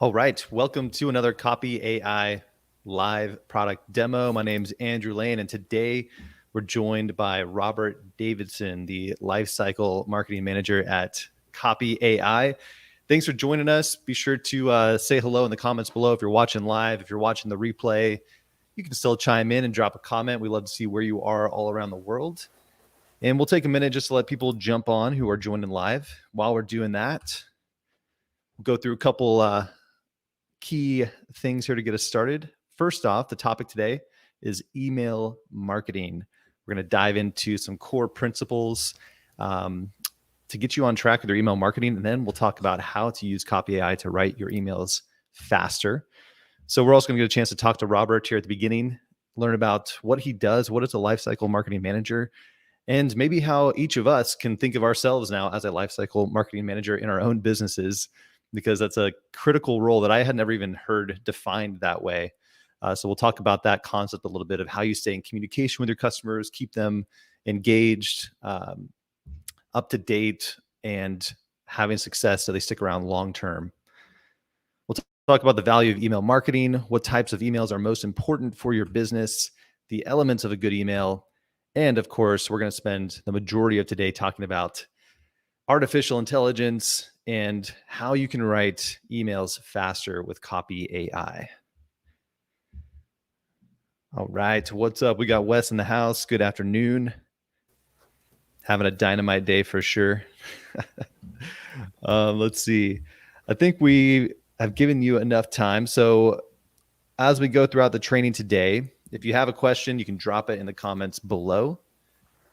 All right, welcome to another Copy AI live product demo. My name's Andrew Lane, and today we're joined by Robert Davidson, the lifecycle marketing manager at Copy AI. Thanks for joining us. Be sure to say hello in the comments below if you're watching live. If you're watching the replay, you can still chime in and drop a comment. We love to see where you are all around the world. And we'll take a minute just to let people jump on who are joining live. While we're doing that, we'll go through a couple key things here to get us started. First off, the topic today is email marketing. We're going to dive into some core principles to get you on track with your email marketing, and then we'll talk about how to use CopyAI to write your emails faster. So we're also going to get a chance to talk to Robert here at the beginning, learn about what he does, what is a lifecycle marketing manager, and maybe how each of us can think of ourselves now as a lifecycle marketing manager in our own businesses, because that's a critical role that I had never even heard defined that way. So we'll talk about that concept a little bit of how you stay in communication with your customers, keep them engaged, up to date, and having success so they stick around long term. We'll talk about the value of email marketing, what types of emails are most important for your business, the elements of a good email, and of course, we're going to spend the majority of today talking about artificial intelligence and how you can write emails faster with Copy AI. All right, what's up? We got Wes in the house. Good afternoon. Having a dynamite day for sure. Let's see. I think we have given you enough time. So as we go throughout the training today, if you have a question, you can drop it in the comments below.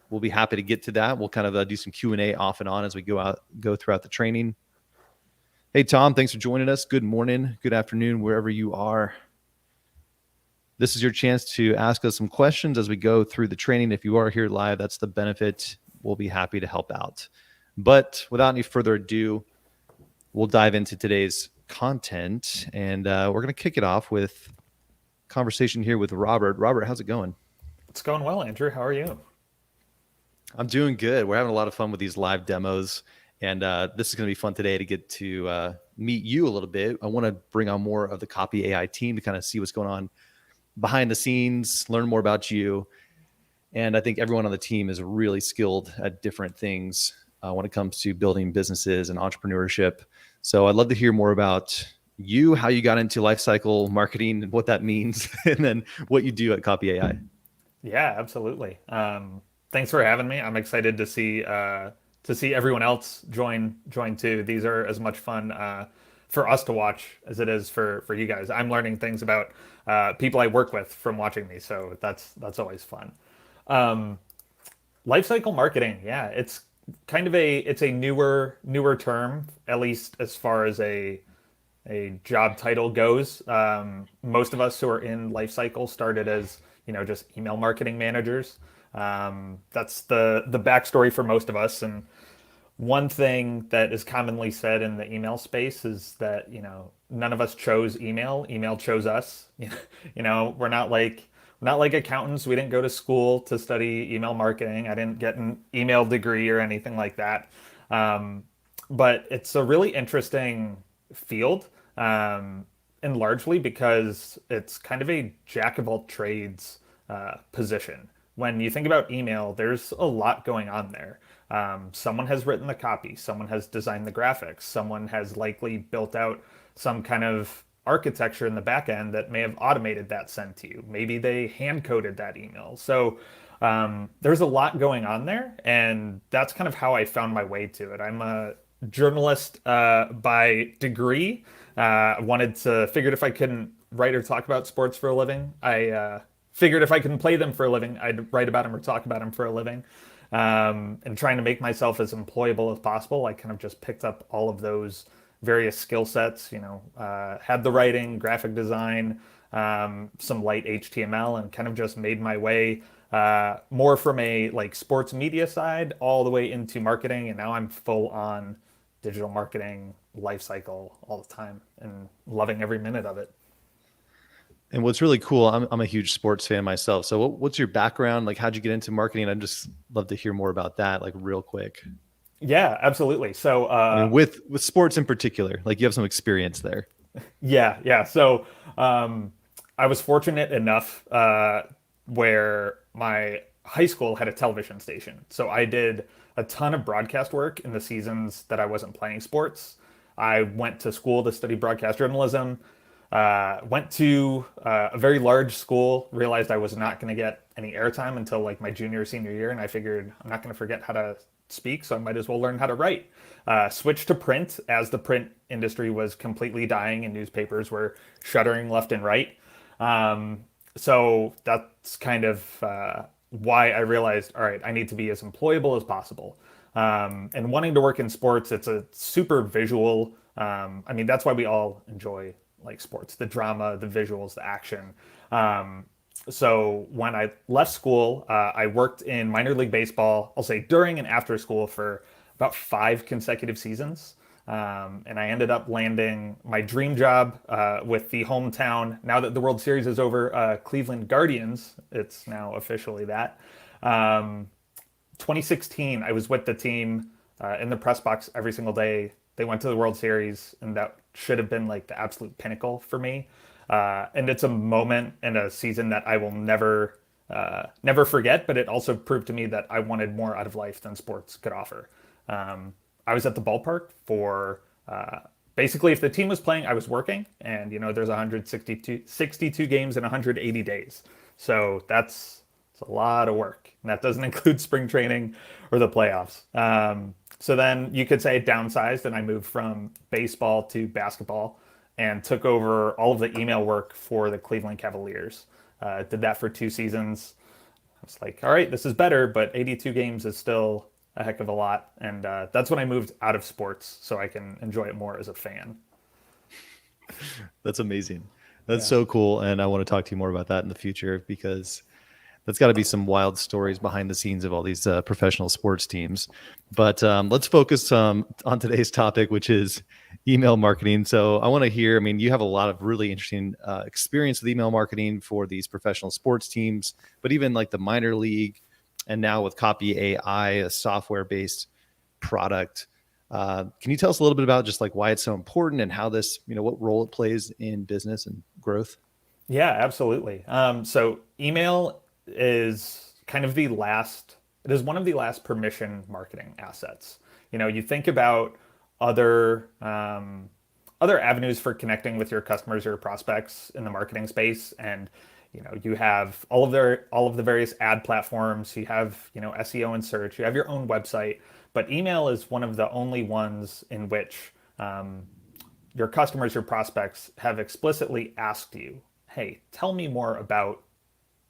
We'll be happy to get to that. We'll kind of do some Q&A off and on as we go throughout the training. Hey, Tom, thanks for joining us. Good morning, good afternoon, wherever you are. This is your chance to ask us some questions as we go through the training. If you are here live, that's the benefit. We'll be happy to help out. But without any further ado, we'll dive into today's content, and we're going to kick it off with a conversation here with Robert. Robert, how's it going? It's going well, Andrew. How are you? I'm doing good. We're having a lot of fun with these live demos, and this is going to be fun today to get to meet you a little bit. I want to bring on more of the Copy AI team to kind of see what's going on behind the scenes, learn more about you. And I think everyone on the team is really skilled at different things when it comes to building businesses and entrepreneurship. So I'd love to hear more about you, how you got into lifecycle marketing and what that means, and then what you do at Copy AI. Yeah, absolutely. Thanks for having me. I'm excited to see everyone else join too. These are as much fun for us to watch as it is for you guys. I'm learning things about people I work with from watching these, so that's always fun. Lifecycle marketing, yeah, it's kind of it's a newer term, at least as far as a job title goes. Most of us who are in lifecycle started as just email marketing managers. That's the backstory for most of us. And one thing that is commonly said in the email space is that none of us chose email. Email chose us. We're not like accountants. We didn't go to school to study email marketing. I didn't get an email degree or anything like that. But it's a really interesting field, and largely because it's kind of a jack of all trades position. When you think about email, there's a lot going on there. Someone has written the copy, someone has designed the graphics, someone has likely built out some kind of architecture in the back end that may have automated that sent to you. Maybe they hand coded that email. So there's a lot going on there, and that's kind of how I found my way to it. I'm a journalist by degree. Figured if I couldn't write or talk about sports for a living, I figured if I couldn't play them for a living, I'd write about them or talk about them for a living. And trying to make myself as employable as possible, I kind of just picked up all of those various skill sets, had the writing, graphic design, some light HTML, and kind of just made my way more from a sports media side all the way into marketing. And now I'm full on digital marketing life cycle all the time and loving every minute of it. And what's really cool, I'm a huge sports fan myself. So what's your background? Like, how'd you get into marketing? I'd just love to hear more about that, like real quick. Yeah, absolutely. So I mean, with sports in particular, like you have some experience there. Yeah. So I was fortunate enough where my high school had a television station. So I did a ton of broadcast work in the seasons that I wasn't playing sports. I went to school to study broadcast journalism. Went to a very large school, realized I was not going to get any airtime until like my junior or senior year, and I figured I'm not going to forget how to speak, so I might as well learn how to write. Switched to print as the print industry was completely dying and newspapers were shuttering left and right. So that's kind of why I realized, all right, I need to be as employable as possible. And wanting to work in sports, it's a super visual. I mean, that's why we all enjoy like sports, the drama, the visuals, the action. So when I left school, I worked in minor league baseball, I'll say during and after school for about 5 consecutive seasons. And I ended up landing my dream job with the hometown, now that the World Series is over, Cleveland Guardians. It's now officially that. 2016, I was with the team in the press box every single day. They went to the World Series, and that should have been like the absolute pinnacle for me. And it's a moment and a season that I will never forget. But it also proved to me that I wanted more out of life than sports could offer. I was at the ballpark for basically if the team was playing, I was working, and there's 162 games in 180 days, so it's a lot of work, and that doesn't include spring training or the playoffs. So then you could say downsized, and I moved from baseball to basketball and took over all of the email work for the Cleveland Cavaliers. Did that for 2 seasons. I was like, all right, this is better, but 82 games is still a heck of a lot. And that's when I moved out of sports so I can enjoy it more as a fan. That's amazing. That's Yeah. so cool. And I want to talk to you more about that in the future, because that's got to be some wild stories behind the scenes of all these professional sports teams. But let's focus on today's topic, which is email marketing. So I want to hear, I mean, you have a lot of really interesting experience with email marketing for these professional sports teams, but even like the minor league, and now with Copy AI, a software-based product. Can you tell us a little bit about just like why it's so important and how this, what role it plays in business and growth? Yeah, absolutely. So email is kind of it is one of the last permission marketing assets. You think about other other avenues for connecting with your customers or prospects in the marketing space, and you have all of the various ad platforms. You have SEO and search. You have your own website, but email is one of the only ones in which your customers, your prospects have explicitly asked you, hey, tell me more about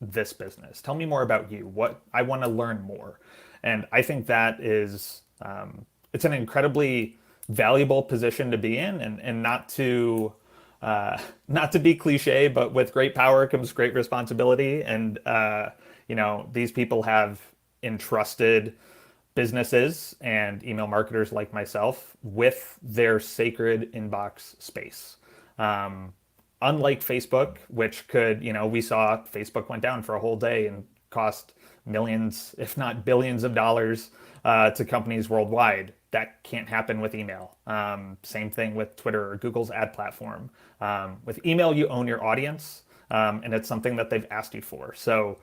this business. Tell me more about you. What I want to learn more. And I think that is it's an incredibly valuable position to be in, and not to be cliche, but with great power comes great responsibility. And these people have entrusted businesses and email marketers like myself with their sacred inbox space. Unlike Facebook, which could, we saw Facebook went down for a whole day and cost millions, if not billions of dollars to companies worldwide. That can't happen with email. Same thing with Twitter or Google's ad platform. With email, you own your audience, and it's something that they've asked you for. So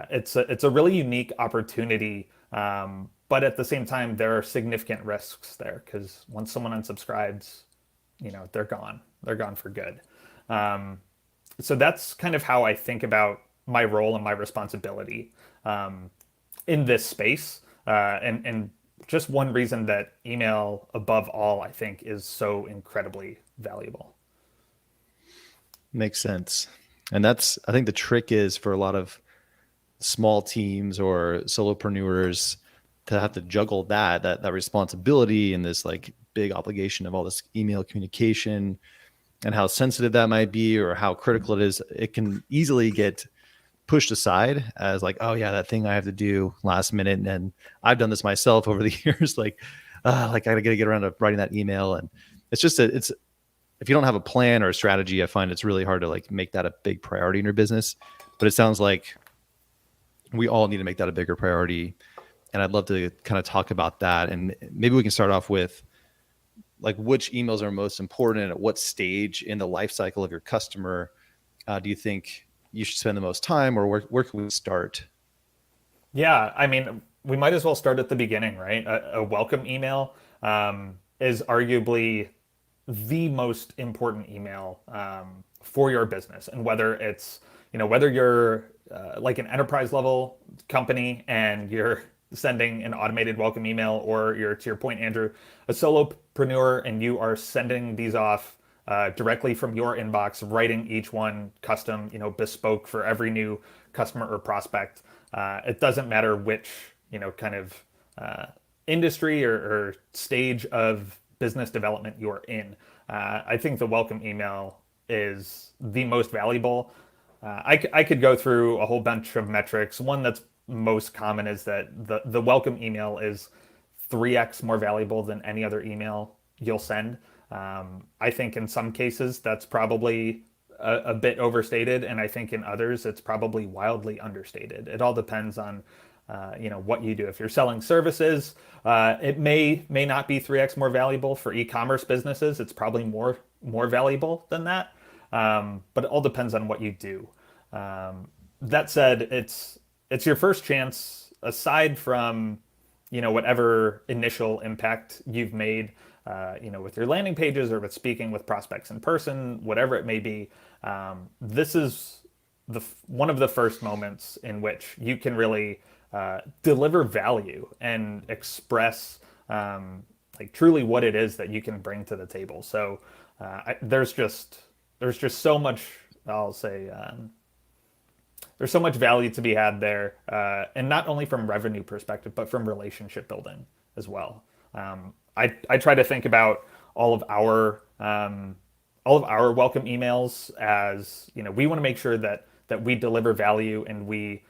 it's a really unique opportunity. But at the same time, there are significant risks there, because once someone unsubscribes, they're gone. They're gone for good. So that's kind of how I think about my role and my responsibility in this space. And just one reason that email, above all, I think, is so incredibly valuable. Makes sense. And I think the trick is for a lot of small teams or solopreneurs to have to juggle that responsibility and this like big obligation of all this email communication, and how sensitive that might be or how critical it is. It can easily get pushed aside as like, oh yeah, that thing I have to do last minute. And I've done this myself over the years. Like I gotta get around to writing that email. And it's just it's if you don't have a plan or a strategy, I find it's really hard to like make that a big priority in your business. But it sounds like we all need to make that a bigger priority. And I'd love to kind of talk about that. And maybe we can start off with like which emails are most important and at what stage in the life cycle of your customer do you think you should spend the most time, or where can we start? Yeah, I mean, we might as well start at the beginning, right? A welcome email is arguably the most important email for your business, and whether it's whether you're like an enterprise level company and you're sending an automated welcome email, or you're, to your point, Andrew, a solopreneur and you are sending these off directly from your inbox, writing each one custom, bespoke for every new customer or prospect. It doesn't matter which, kind of uh, industry or stage of business development you're in. I think the welcome email is the most valuable. I could go through a whole bunch of metrics. One that's most common is that the welcome email is 3x more valuable than any other email you'll send. I think in some cases that's probably a bit overstated, and I think in others it's probably wildly understated. It all depends on what you do. If you're selling services, it may not be 3x more valuable. For e-commerce businesses, it's probably more valuable than that. But it all depends on what you do. That said, it's your first chance, aside from whatever initial impact you've made, with your landing pages or with speaking with prospects in person, whatever it may be. This is one of the first moments in which you can really deliver value and express like truly what it is that you can bring to the table. So there's just so much, I'll say. There's so much value to be had there, and not only from revenue perspective, but from relationship building as well. I try to think about all of our welcome emails as, we want to make sure that we deliver value, and we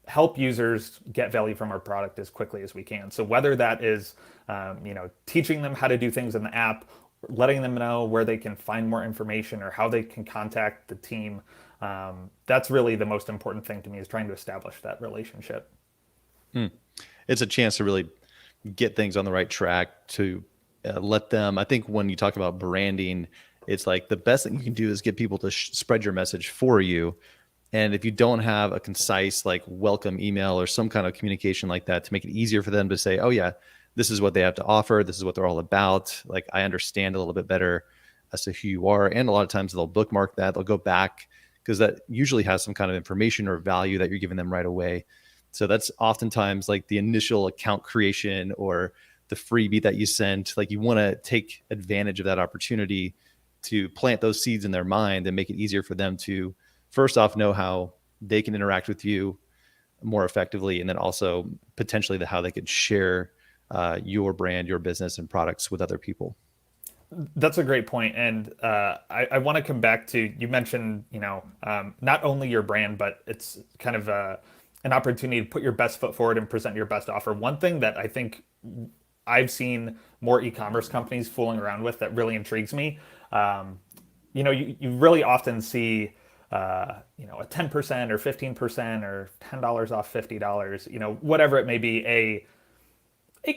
help users get value from our product as quickly as we can. So whether that is teaching them how to do things in the app, letting them know where they can find more information or how they can contact the team. That's really the most important thing to me, is trying to establish that relationship. It's a chance to really get things on the right track, to let them, I think when you talk about branding, it's like the best thing you can do is get people to spread your message for you. And if you don't have a concise like welcome email or some kind of communication like that to make it easier for them to say, oh yeah, this is what they have to offer, this is what they're all about, like I understand a little bit better as to who you are. And a lot of times they'll bookmark that, they'll go back, because that usually has some kind of information or value that you're giving them right away. So that's oftentimes like the initial account creation or the freebie that you sent. Like you want to take advantage of that opportunity to plant those seeds in their mind and make it easier for them to first off know how they can interact with you more effectively, and then also potentially how they could share your brand, your business, and products with other people. That's a great point. And I want to come back to, you mentioned, not only your brand, but it's kind of an opportunity to put your best foot forward and present your best offer. One thing that I think I've seen more e-commerce companies fooling around with that really intrigues me, you really often see, a 10% or 15% or $10 off $50, whatever it may be, a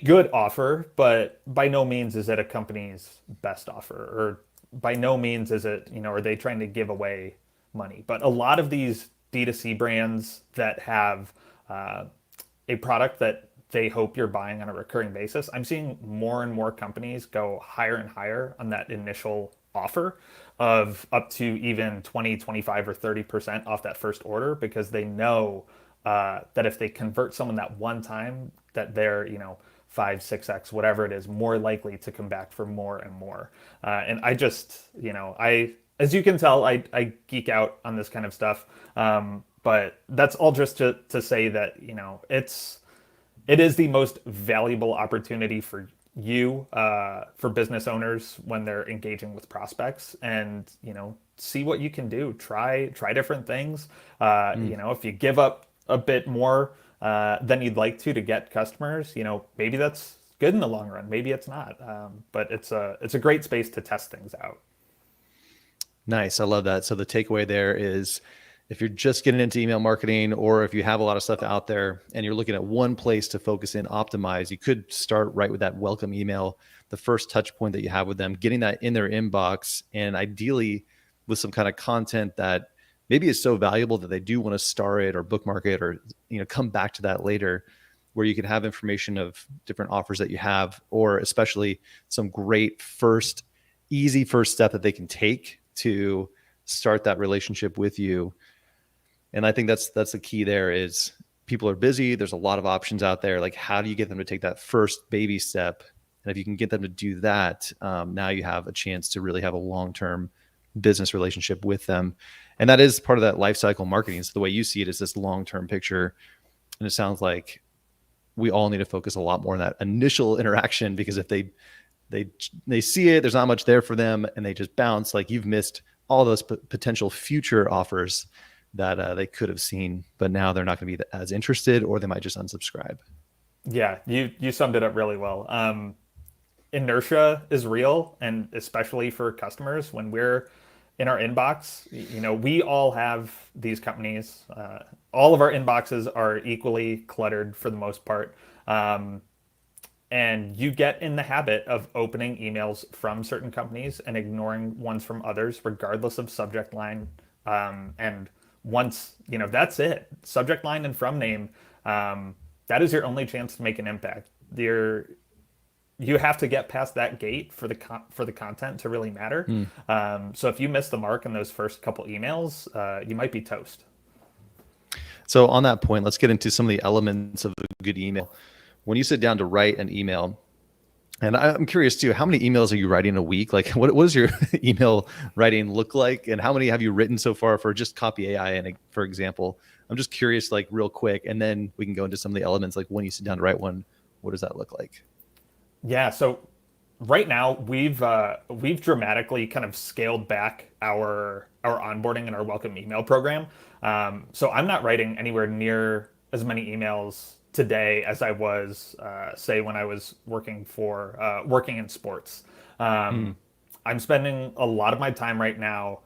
good offer, but by no means is it a company's best offer, or by no means is it, are they trying to give away money. But a lot of these D2C brands that have a product that they hope you're buying on a recurring basis, I'm seeing more and more companies go higher and higher on that initial offer of up to even 20, 25, or 30% off that first order, because they know that if they convert someone that one time, that they're, 5, 6x, whatever it is, more likely to come back for more and more. And I just, as you can tell, I geek out on this kind of stuff. But that's all just to say that, it is the most valuable opportunity for you, for business owners when they're engaging with prospects, and, see what you can do. Try different things. If you give up a bit more than you'd like to get customers, maybe that's good in the long run. Maybe it's not. But it's a great space to test things out. Nice. I love that. So the takeaway there is if you're just getting into email marketing, or if you have a lot of stuff out there and you're looking at one place to focus in, optimize, you could start right with that welcome email, the first touch point that you have with them, getting that in their inbox, and ideally with some kind of content that maybe is so valuable that they do want to star it or bookmark it, or come back to that later, where you can have information of different offers that you have, or especially some great easy first step that they can take to start that relationship with you. And I think that's the key there. Is people are busy. There's a lot of options out there. Like, how do you get them to take that first baby step? And if you can get them to do that, now you have a chance to really have a long-term business relationship with them. And that is part of that life cycle marketing. So the way you see it is this long-term picture. And it sounds like we all need to focus a lot more on that initial interaction, because if they see it, there's not much there for them, and they just bounce, like, you've missed all those potential future offers that they could have seen, but now they're not going to be as interested, or they might just unsubscribe. Yeah, you summed it up really well. Inertia is real, and especially for customers when we're in our inbox. We all have these companies. All of our inboxes are equally cluttered for the most part. And you get in the habit of opening emails from certain companies and ignoring ones from others, regardless of subject line. And once, that's it. Subject line and from name, that is your only chance to make an impact. You have to get past that gate for the content to really matter. So if you miss the mark in those first couple emails, you might be toast. So on that point, let's get into some of the elements of a good email. When you sit down to write an email, and I'm curious too, how many emails are you writing a week? Like, what does your email writing look like? And how many have you written so far for just CopyAI, and for example? I'm just curious, like, real quick, and then we can go into some of the elements, like when you sit down to write one, what does that look like? Yeah, so right now we've dramatically kind of scaled back our onboarding and our welcome email program. So I'm not writing anywhere near as many emails today as I was, say, when I was working in sports. I'm spending a lot of my time right now,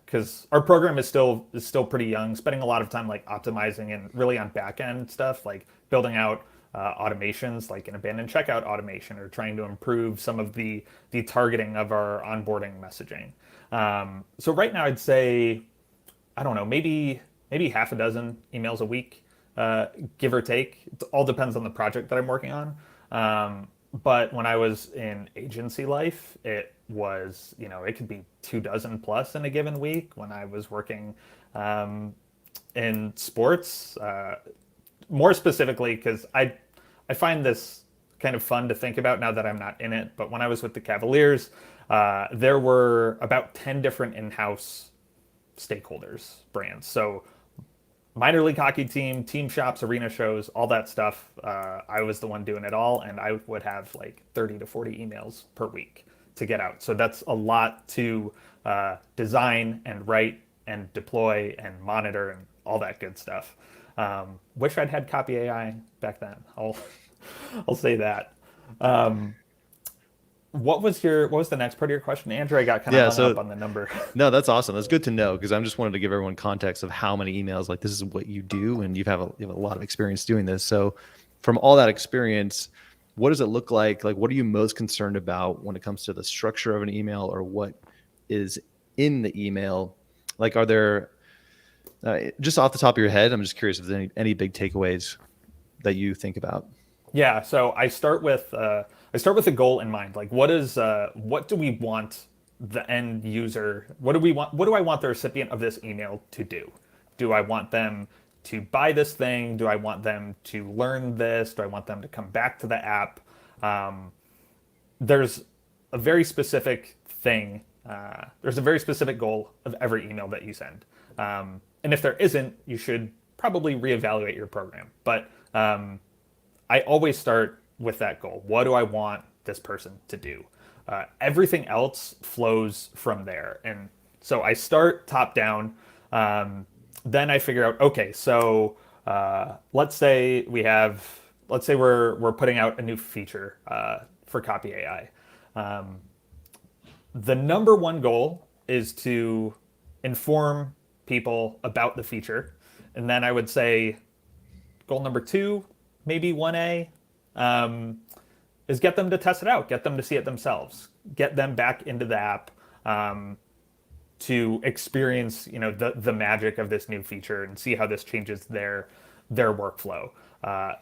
because our program is still pretty young. Spending a lot of time like optimizing and really on back end stuff, like building out automations, like an abandoned checkout automation, or trying to improve some of the targeting of our onboarding messaging. So right now, I'd say, I don't know, maybe half a dozen emails a week, give or take. It all depends on the project that I'm working on. But when I was in agency life, it was, it could be 24 plus in a given week. When I was working in sports, more specifically, because I find this kind of fun to think about now that I'm not in it. But when I was with the Cavaliers, there were about 10 different in-house stakeholders, brands. So minor league hockey team shops, arena shows, all that stuff. I was the one doing it all, and I would have like 30 to 40 emails per week to get out. So that's a lot to design and write and deploy and monitor and all that good stuff. Wish I'd had CopyAI back then. I'll say that. What was the next part of your question, Andrew? I got kind of hung up on the number. No, that's awesome. That's good to know, because I'm just wanted to give everyone context of how many emails. Like, this is what you do, and you have a lot of experience doing this. So, from all that experience, what does it look like? Like, what are you most concerned about when it comes to the structure of an email, or what is in the email? Like, are there just off the top of your head? I'm just curious if there's any big takeaways that you think about. Yeah, so I start with a goal in mind. Like, what do we want the end user? What do I want the recipient of this email to do? Do I want them to buy this thing? Do I want them to learn this? Do I want them to come back to the app? There's a very specific thing. There's a very specific goal of every email that you send. And if there isn't, you should probably reevaluate your program. But I always start with that goal. What do I want this person to do? Everything else flows from there. And so I start top down. Then I figure out, okay, so let's say we're putting out a new feature for CopyAI. The number one goal is to inform people about the feature. And then I would say goal number 2, maybe 1A, is get them to test it out, get them to see it themselves, get them back into the app, to experience, the magic of this new feature and see how this changes their workflow.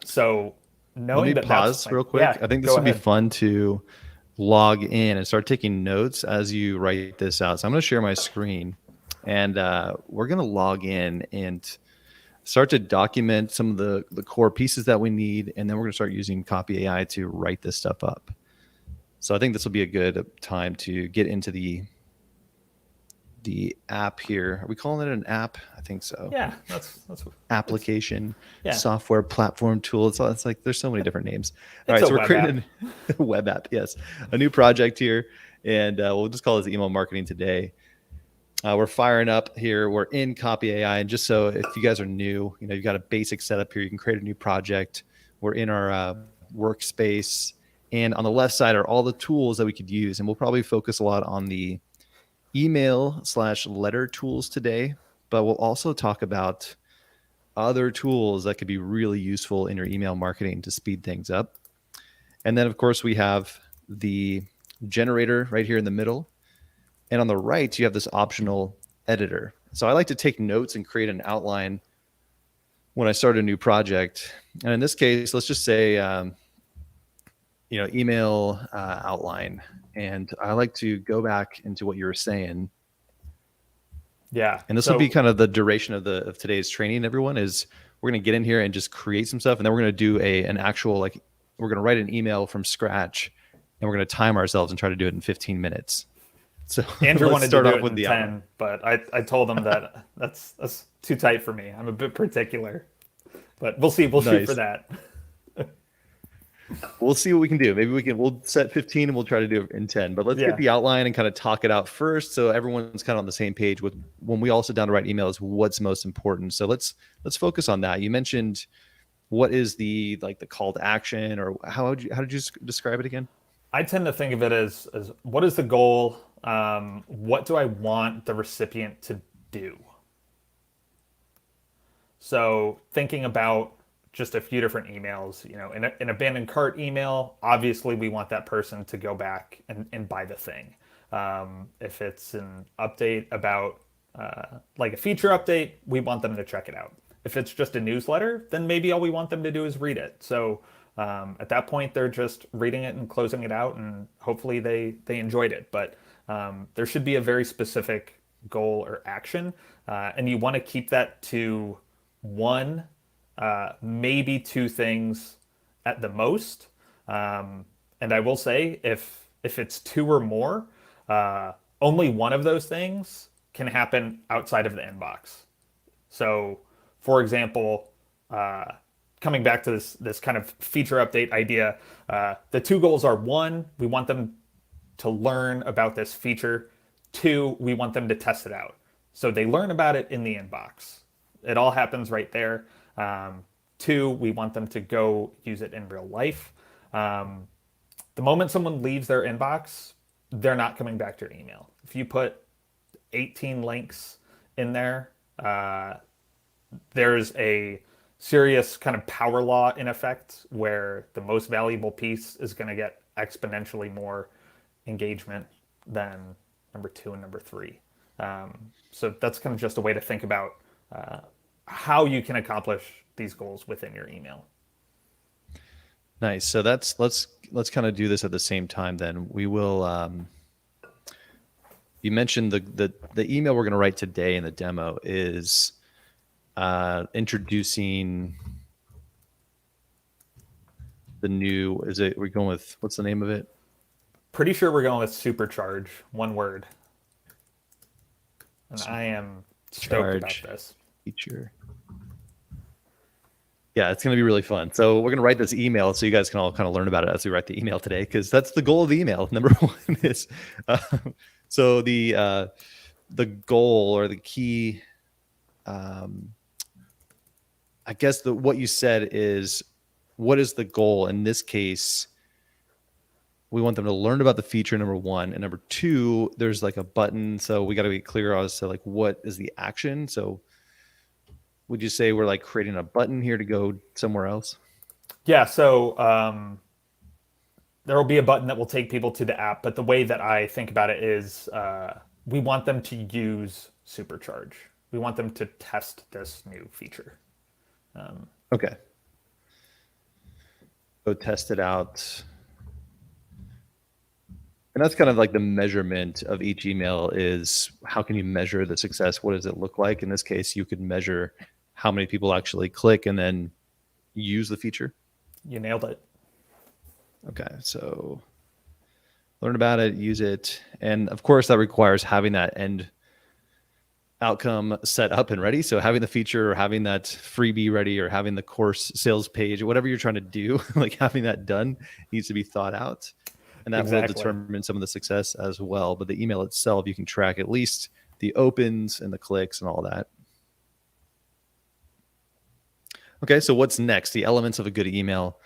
So Let knowing me that that's pause like, real quick. yeah, I think this go would be ahead. fun to log in and start taking notes as you write this out. So I'm going to share my screen, and we're going to log in and start to document some of the core pieces that we need, and then we're going to start using CopyAI to write this stuff up. So I think this will be a good time to get into the app here. Are we calling it an app? I think so. Yeah, that's Application, yeah, software, platform, tool. It's like there's so many different names. All it's right, a so we're web app. creating a web app. Yes, a new project here, and we'll just call this email marketing today. We're firing up here. We're in Copy AI, and just so if you guys are new, you've got a basic setup here. You can create a new project. We're in our workspace, and on the left side are all the tools that we could use, and we'll probably focus a lot on the email/letter tools today, but we'll also talk about other tools that could be really useful in your email marketing to speed things up. And then, of course, we have the generator right here in the middle. And on the right, you have this optional editor. So I like to take notes and create an outline when I start a new project. And in this case, let's just say, email outline. And I like to go back into what you were saying. Yeah. And this will be So kind of the duration of today's training. Everyone is we're going to get in here and just create some stuff, and then we're going to do an actual we're going to write an email from scratch, and we're going to time ourselves and try to do it in 15 minutes. So Andrew let's wanted to start do off it with in the outline. 10, but I told him that that's too tight for me. I'm a bit particular, but we'll see. We'll shoot for Nice. that. We'll see what we can do. Maybe we'll set 15 and we'll try to do it in 10. But let's get Yeah. the outline and kind of talk it out first, so everyone's kind of on the same page with when we all sit down to write emails, what's most important. So let's focus on that. You mentioned what is the call to action, or how did you describe it again? I tend to think of it as what is the goal? What do I want the recipient to do? So thinking about just a few different emails, an abandoned cart email, obviously we want that person to go back and buy the thing. If it's an update about like a feature update, we want them to check it out. If it's just a newsletter, then maybe all we want them to do is read it. So at that point, they're just reading it and closing it out, and hopefully they enjoyed it. But there should be a very specific goal or action, and you want to keep that to one, maybe two things at the most. And I will say, if it's two or more, only one of those things can happen outside of the inbox. So, for example, coming back to this kind of feature update idea, the two goals are: one, we want them to learn about this feature; two, we want them to test it out. So they learn about it in the inbox. It all happens right there. Two, we want them to go use it in real life. The moment someone leaves their inbox, they're not coming back to your email. If you put 18 links in there, there's a serious kind of power law in effect where the most valuable piece is going to get exponentially more engagement than number two and number three. So that's kind of just a way to think about how you can accomplish these goals within your email. Nice. So let's kind of do this at the same time. Then we will. You mentioned the email we're going to write today in the demo is introducing the new. Is it? We're going with what's the name of it? Pretty sure we're going with Supercharge, one word. And I am stoked about Charge this. feature. Yeah, it's going to be really fun. So we're going to write this email so you guys can all kind of learn about it as we write the email today, because that's the goal of the email. Number one is so the goal or the key. I guess what you said is, what is the goal in this case? we want them to learn about the feature, number one, and number two, there's like a button. So we got to be clear as to like what is the action. So would you say we're like creating a button here to go somewhere else? Yeah, so there will be a button that will take people to the app, but the way that I think about it is we want them to use Supercharge. We want them to test this new feature. Okay. Go test it out. And that's kind of like the measurement of each email is how can you measure the success? What does it look like? In this case, you could measure how many people actually click and then use the feature. You nailed it. Okay. So learn about it, use it. And of course, that requires having that end outcome set up and ready. So having the feature or having that freebie ready or having the course sales page or whatever you're trying to do, like having that done needs to be thought out. And that will Exactly. determine some of the success as well. But the email itself, you can track at least the opens and the clicks and all that. Okay, so what's next? The elements of a good email.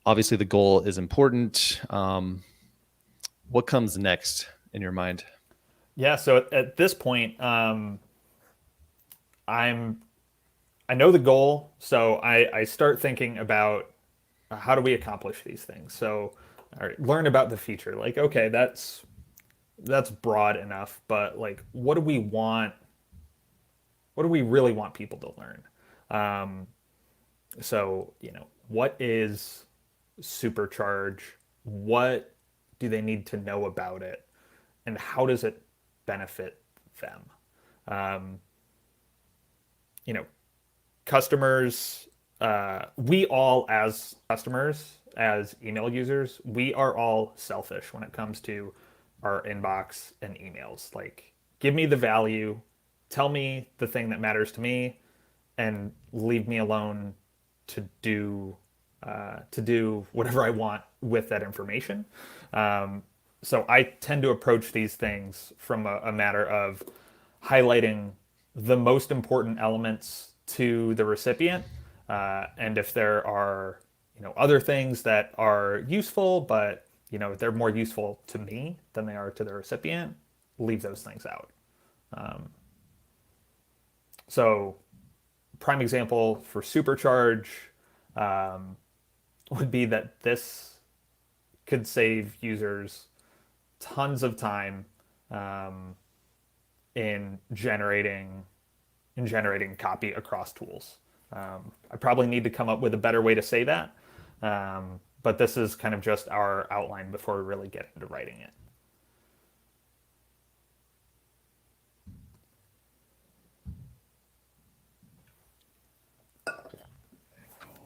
Obviously, the goal is important. What comes next in your mind? Yeah, so at this point, I know the goal, so I start thinking about how do we accomplish these things. So, all right, learn about the feature. Like, okay, that's broad enough, but like, what do we want? What do we really want people to learn? Um, so, what is Supercharge? What do they need to know about it? And how does it benefit them? Um, you know, customers, we all as customers, as email users, we are all selfish when it comes to our inbox and emails. Like, give me the value, tell me the thing that matters to me, and leave me alone to do whatever I want with that information. So I tend to approach these things from a matter of highlighting the most important elements to the recipient, and if there are other things that are useful, but they're more useful to me than they are to the recipient, leave those things out. So prime example for Supercharge would be that this could save users tons of time um, in generating copy across tools. I probably need to come up with a better way to say that, but this is kind of just our outline before we really get into writing it.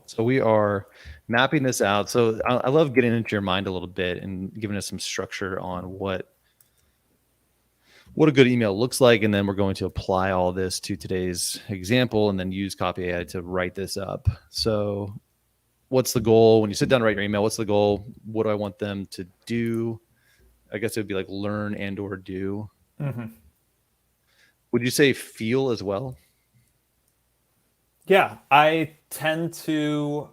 So we are mapping this out. So I love getting into your mind a little bit and giving us some structure on what a good email looks like. And then we're going to apply all this to today's example and then use CopyAI to write this up. So what's the goal? When you sit down to write your email, what's the goal? What do I want them to do? I guess it would be like learn and or do. Mm-hmm. Would you say feel as well? Yeah, I tend to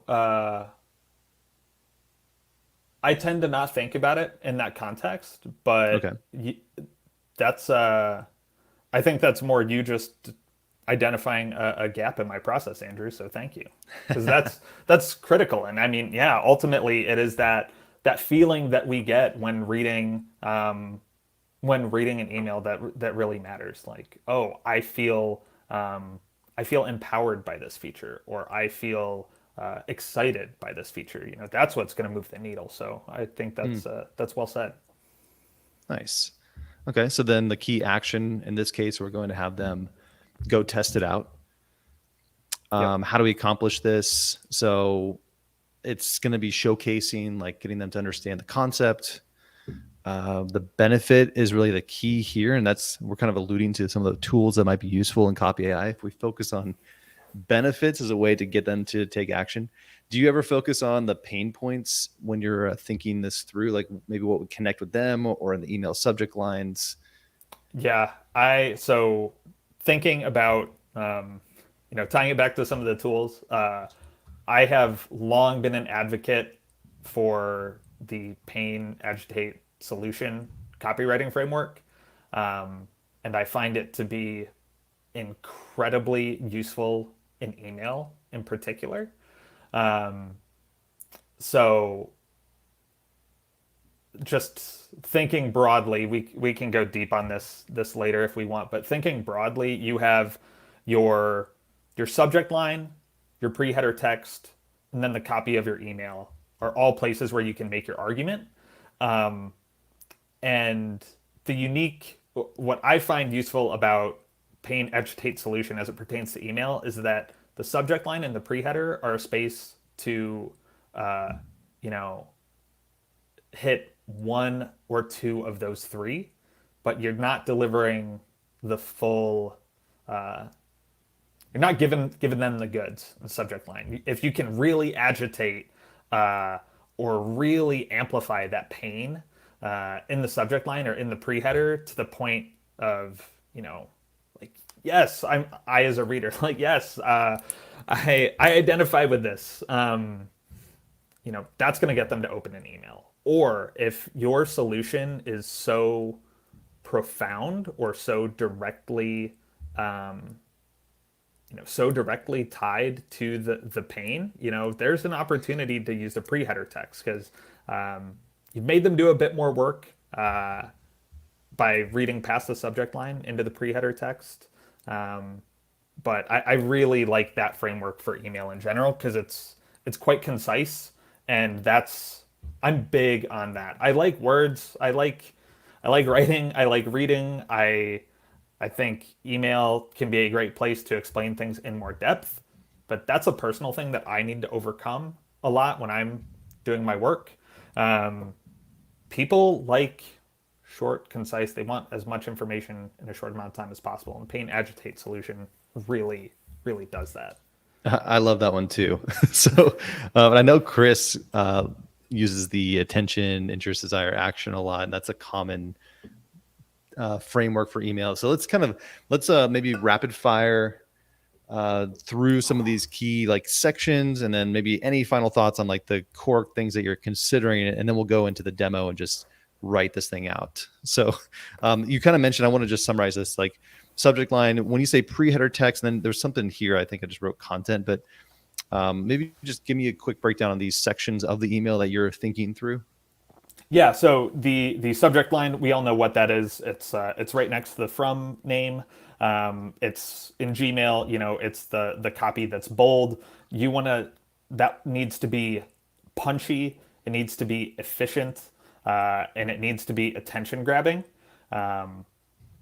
not think about it in that context, but Okay. that's I think that's more you just identifying a gap in my process, Andrew. So thank you, because that's critical. And I mean, yeah, ultimately it is that feeling that we get when reading an email that really matters. Like, oh, I feel empowered by this feature, or I feel excited by this feature. That's what's going to move the needle. So I think that's well said. Nice. Okay. So then the key action in this case, we're going to have them go test it out. Yep. How do we accomplish this? So it's going to be showcasing, like getting them to understand the concept. The benefit is really the key here. And we're kind of alluding to some of the tools that might be useful in Copy AI. If we focus on benefits as a way to get them to take action, do you ever focus on the pain points when you're thinking this through, like maybe what would connect with them or in the email subject lines? Yeah. So thinking about tying it back to some of the tools, I have long been an advocate for the pain, agitate, solution copywriting framework. And I find it to be incredibly useful in email in particular. So just thinking broadly, we can go deep on this later if we want, but thinking broadly, you have your subject line, your pre-header text, and then the copy of your email are all places where you can make your argument. And what I find useful about pain, agitate, solution as it pertains to email is that the subject line and the pre-header are a space to, you know, hit one or two of those three, but you're not delivering the full, you're not giving them the goods in the subject line. If you can really agitate or really amplify that pain in the subject line or in the pre-header to the point of, you know, like, yes, I as a reader, like, yes, I identify with this. You know, that's going to get them to open an email. Or if your solution is so profound or so directly, so directly tied to the pain, you know, there's an opportunity to use the pre-header text because you've made them do a bit more work by reading past the subject line into the pre-header text. But I really like that framework for email in general because it's quite concise, and I'm big on that. I like words. I like writing. I like reading. I think email can be a great place to explain things in more depth, but that's a personal thing that I need to overcome a lot when I'm doing my work. People like short, concise. They want as much information in a short amount of time as possible, and pain, agitate, solution really, really does that. I love that one too. So, I know Chris uses the attention, interest, desire, action a lot, and that's a common framework for email. So let's maybe rapid fire through some of these key like sections, and then maybe any final thoughts on like the core things that you're considering, and then we'll go into the demo and just write this thing out. So you kind of mentioned, I want to just summarize this, like subject line, when you say pre-header text, and then there's something here, I think I just wrote content, but maybe just give me a quick breakdown on these sections of the email that you're thinking through. Yeah, so the subject line, we all know what that is. It's right next to the from name. It's in Gmail, you know, it's the copy that's bold. That needs to be punchy, it needs to be efficient, and it needs to be attention grabbing.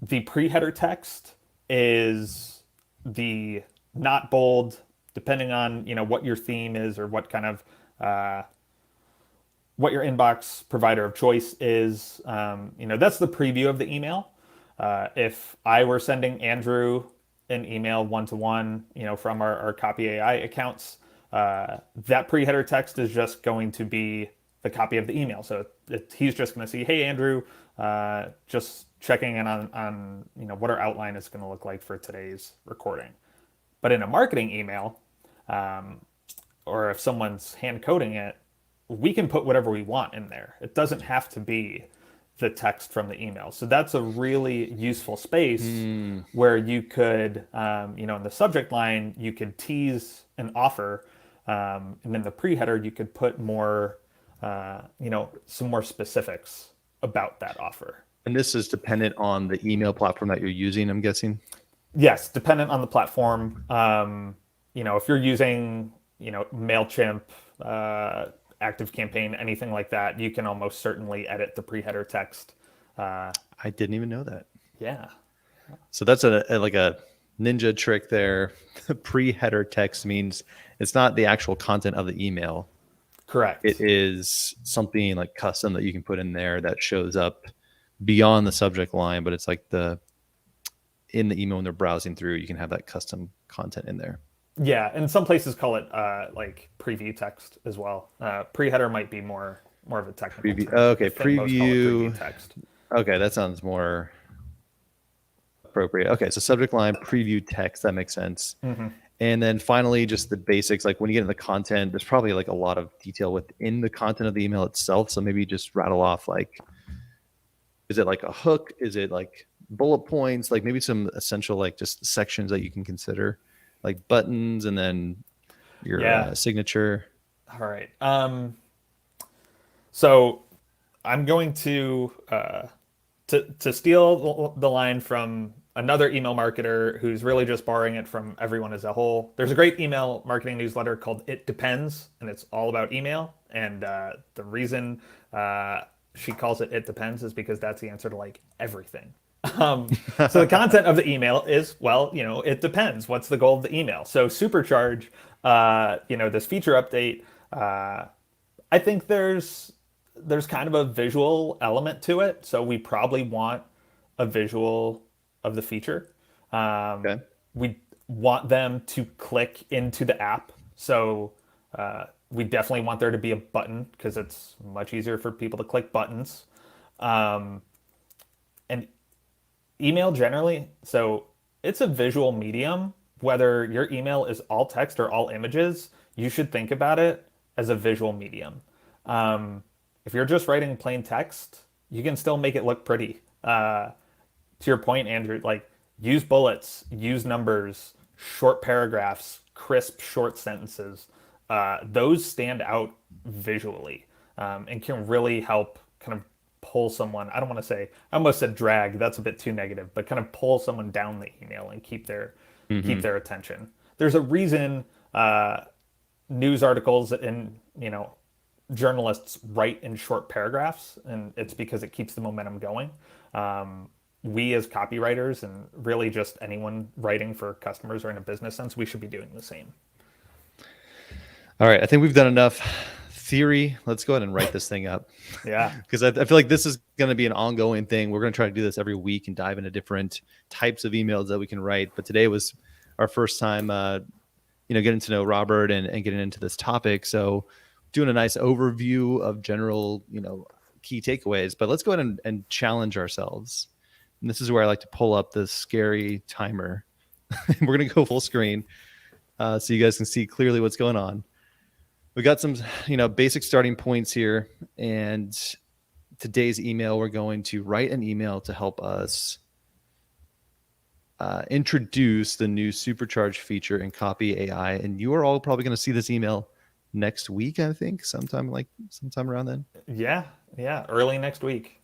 The pre-header text is the not bold, depending on, you know, what your theme is or what kind of what your inbox provider of choice is. You know, that's the preview of the email. If I were sending Andrew an email one-to-one, you know, from our CopyAI accounts, that pre-header text is just going to be the copy of the email. So he's just going to see, hey, Andrew, just checking in on you know, what our outline is going to look like for today's recording. But in a marketing email, or if someone's hand coding it, we can put whatever we want in there. It doesn't have to be the text from the email. So that's a really useful space where you could, you know, in the subject line, you could tease an offer. And in the pre-header, you could put more, you know, some more specifics about that offer. And this is dependent on the email platform that you're using, I'm guessing? Yes, dependent on the platform. You know, if you're using, you know, MailChimp, ActiveCampaign, anything like that, you can almost certainly edit the pre-header text. I didn't even know that. Yeah. So that's like a ninja trick there. Pre-header text means it's not the actual content of the email. Correct. It is something like custom that you can put in there that shows up beyond the subject line, but it's like in the email when they're browsing through, you can have that custom content in there. Yeah, and some places call it like preview text as well. Pre-header might be more of a technical preview. term. Okay, preview text. Okay, that sounds more appropriate. Okay, so subject line, preview text, that makes sense. Mm-hmm. And then finally, just the basics. Like when you get into the content, there's probably like a lot of detail within the content of the email itself. So maybe just rattle off like, is it like a hook? Is it like bullet points? Like maybe some essential like just sections that you can consider, like buttons and then your Yeah. signature. All right. So I'm going to steal the line from another email marketer who's really just borrowing it from everyone as a whole. There's a great email marketing newsletter called It Depends, and it's all about email. And the reason she calls it It Depends is because that's the answer to like everything. So the content of the email is, well, it depends. What's the goal of the email? So Supercharge, this feature update, I think there's kind of a visual element to it. So we probably want a visual of the feature. Okay. We want them to click into the app. So we definitely want there to be a button because it's much easier for people to click buttons. And email generally, so it's a visual medium. Whether your email is all text or all images, you should think about it as a visual medium. If you're just writing plain text, you can still make it look pretty. To your point, Andrew, like use bullets, use numbers, short paragraphs, crisp short sentences. Those stand out visually and can really help kind of pull someone. I don't want to say, I almost said drag. That's a bit too negative, but kind of pull someone down the email and keep their attention. There's a reason news articles and journalists write in short paragraphs, and it's because it keeps the momentum going. We as copywriters and really just anyone writing for customers or in a business sense, we should be doing the same. All right. I think we've done enough theory. Let's go ahead and write this thing up. Yeah. Because I feel like this is going to be an ongoing thing. We're going to try to do this every week and dive into different types of emails that we can write. But today was our first time, getting to know Robert and getting into this topic. So doing a nice overview of general, key takeaways. But let's go ahead and challenge ourselves. And this is where I like to pull up the scary timer. We're going to go full screen so you guys can see clearly what's going on. We got some, basic starting points here. And today's email, we're going to write an email to help us introduce the new Supercharge feature in CopyAI. And you are all probably going to see this email next week, I think, sometime around then. Yeah. Early next week.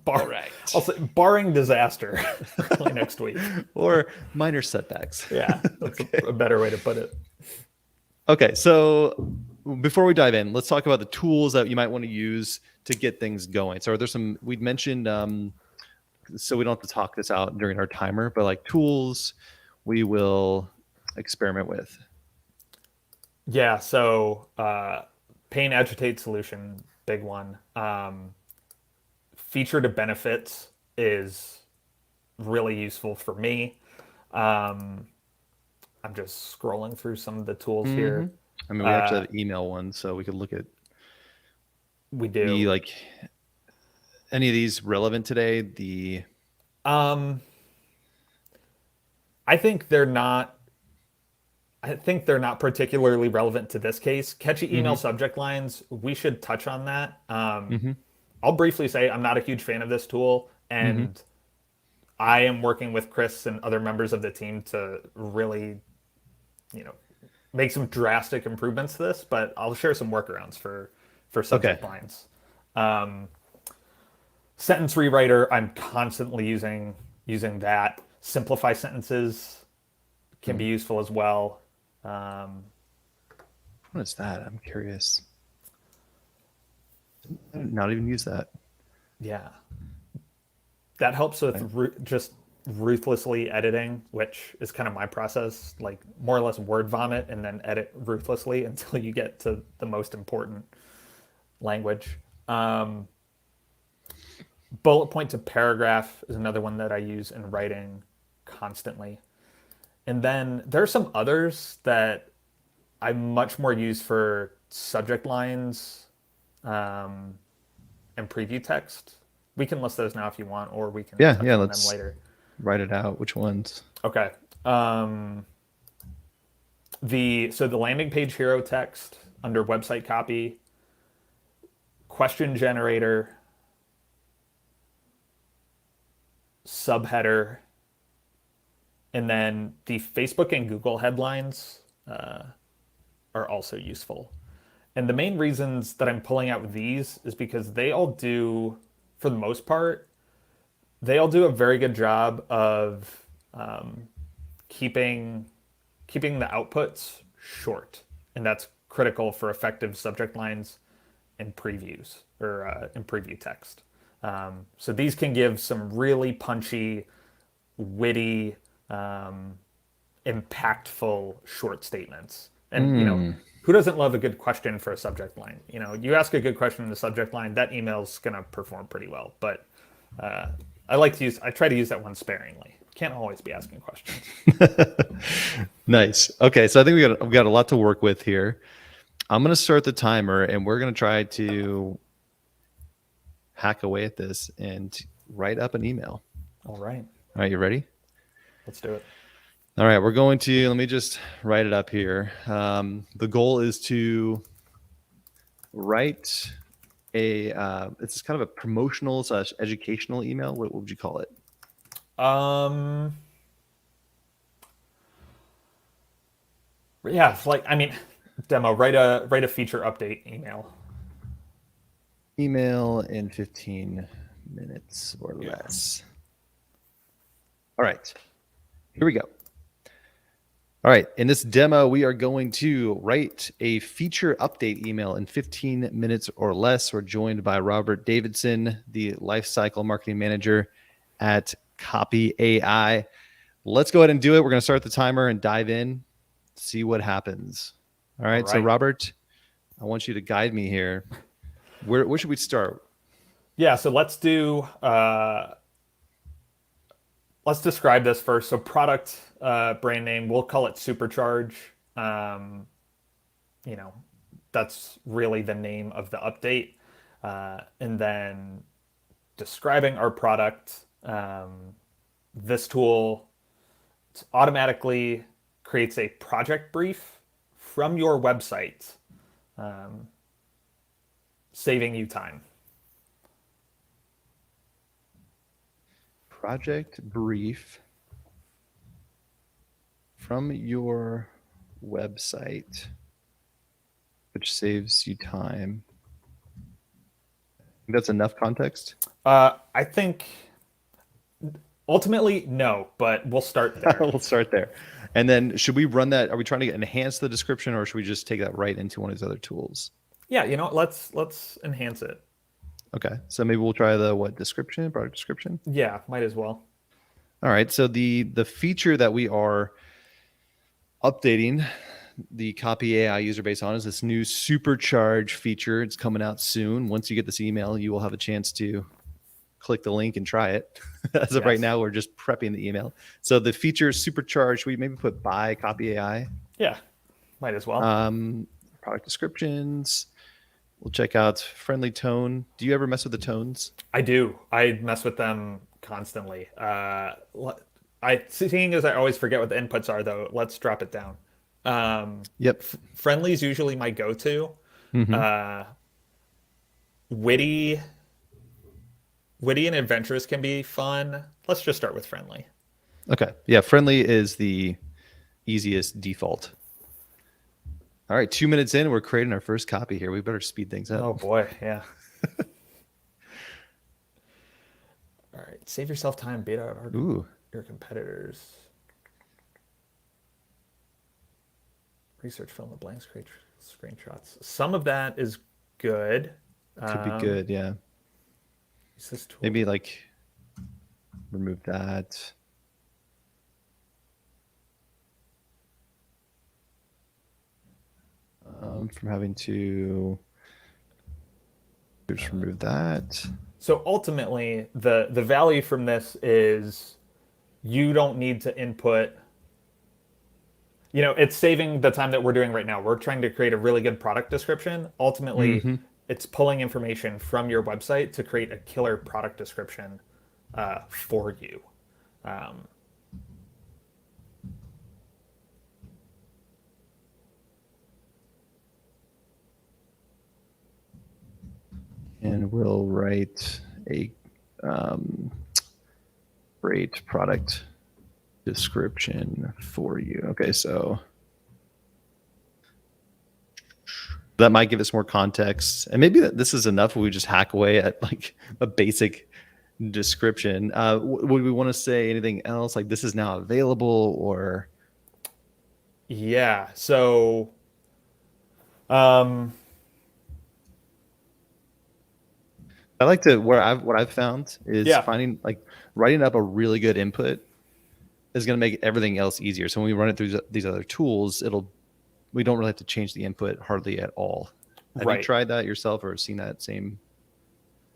All right. I'll say barring disaster early next week. Or minor setbacks. Yeah. That's a better way to put it. Okay. So before we dive in, let's talk about the tools that you might want to use to get things going. So are there some, we'd mentioned, so we don't have to talk this out during our timer, but like tools we will experiment with. Yeah. So pain agitate solution, big one. Feature to benefits is really useful for me. I'm just scrolling through some of the tools here. I mean, we actually have email ones, so we could look at. We do. Like any of these relevant today? I think they're not. I think they're not particularly relevant to this case. Catchy email subject lines. We should touch on that. I'll briefly say I'm not a huge fan of this tool, and I am working with Chris and other members of the team to really, make some drastic improvements to this. But I'll share some workarounds for subject lines. Sentence rewriter. I'm constantly using that. Simplify sentences can be useful as well. What is that? I'm curious. I did not even use that. Yeah. That helps with just ruthlessly editing, which is kind of my process, like more or less word vomit and then edit ruthlessly until you get to the most important language. Bullet point to paragraph is another one that I use in writing constantly. And then there are some others that I much more use for subject lines and preview text. We can list those now if you want, or we can touch on them later. Write it out. Which ones? Okay. The landing page hero text under website copy, question generator, subheader, and then the Facebook and Google headlines are also useful. And the main reasons that I'm pulling out these is because they all do, for the most part, they all do a very good job of keeping the outputs short, and that's critical for effective subject lines and previews or in preview text. So these can give some really punchy, witty, impactful short statements. And who doesn't love a good question for a subject line? You ask a good question in the subject line, that email's gonna perform pretty well. But I try to use that one sparingly. Can't always be asking questions. Nice. Okay, so I think we've got a lot to work with here. I'm going to start the timer, and we're going to try to hack away at this and write up an email. All right. All right, you ready? Let's do it. All right, we're going to, let me just write it up here. The goal is to write it's kind of a promotional / educational email. What would you call it? Yeah, demo, write a feature update email. Email in 15 minutes or less. All right, here we go. All right, in this demo, we are going to write a feature update email in 15 minutes or less. We're joined by Robert Davidson, the lifecycle marketing manager at CopyAI. Let's go ahead and do it. We're going to start the timer and dive in, see what happens. All right. So Robert, I want you to guide me here. Where should we start? Yeah, so let's describe this first. So product brand name, we'll call it Supercharge. That's really the name of the update. And then describing our product, this tool automatically creates a project brief from your website, saving you time. Project brief from your website, which saves you time. That's enough context? I think ultimately no, but we'll start there. We'll start there. And then should we run that? Are we trying to enhance the description, or should we just take that right into one of these other tools? Yeah, let's enhance it. Okay, so maybe we'll try the description, product description? Yeah, might as well. All right, so the feature that we are updating the CopyAI user base on is this new Supercharge feature. It's coming out soon. Once you get this email, you will have a chance to click the link and try it. As of right now, we're just prepping the email. So the feature Supercharge, we maybe put by CopyAI. Yeah, might as well. Product descriptions. We'll check out friendly tone. Do you ever mess with the tones? I do. I mess with them constantly. Seeing as I always forget what the inputs are, though, let's drop it down. Yep. Friendly is usually my go-to. Witty and adventurous can be fun. Let's just start with friendly. Okay. Yeah, friendly is the easiest default. All right, 2 minutes in, we're creating our first copy here. We better speed things up. Oh boy, yeah. All right, save yourself time, beat out your competitors. Research, fill in the blanks, create screenshots. Some of that is good. Could be good, yeah. Maybe like remove that. From having to just remove that. So ultimately, the value from this is you don't need to input. It's saving the time that we're doing right now. We're trying to create a really good product description. Ultimately, it's pulling information from your website to create a killer product description for you. and we'll write a great product description for you. Okay, so that might give us more context, and maybe this is enough. We just hack away at like a basic description. Would we want to say anything else, like this is now available, or Yeah. So, um, I like to what I've found is yeah, finding like writing up a really good input is going to make everything else easier. So when we run it through these other tools, we don't really have to change the input hardly at all. Have you right. tried that yourself or seen that same?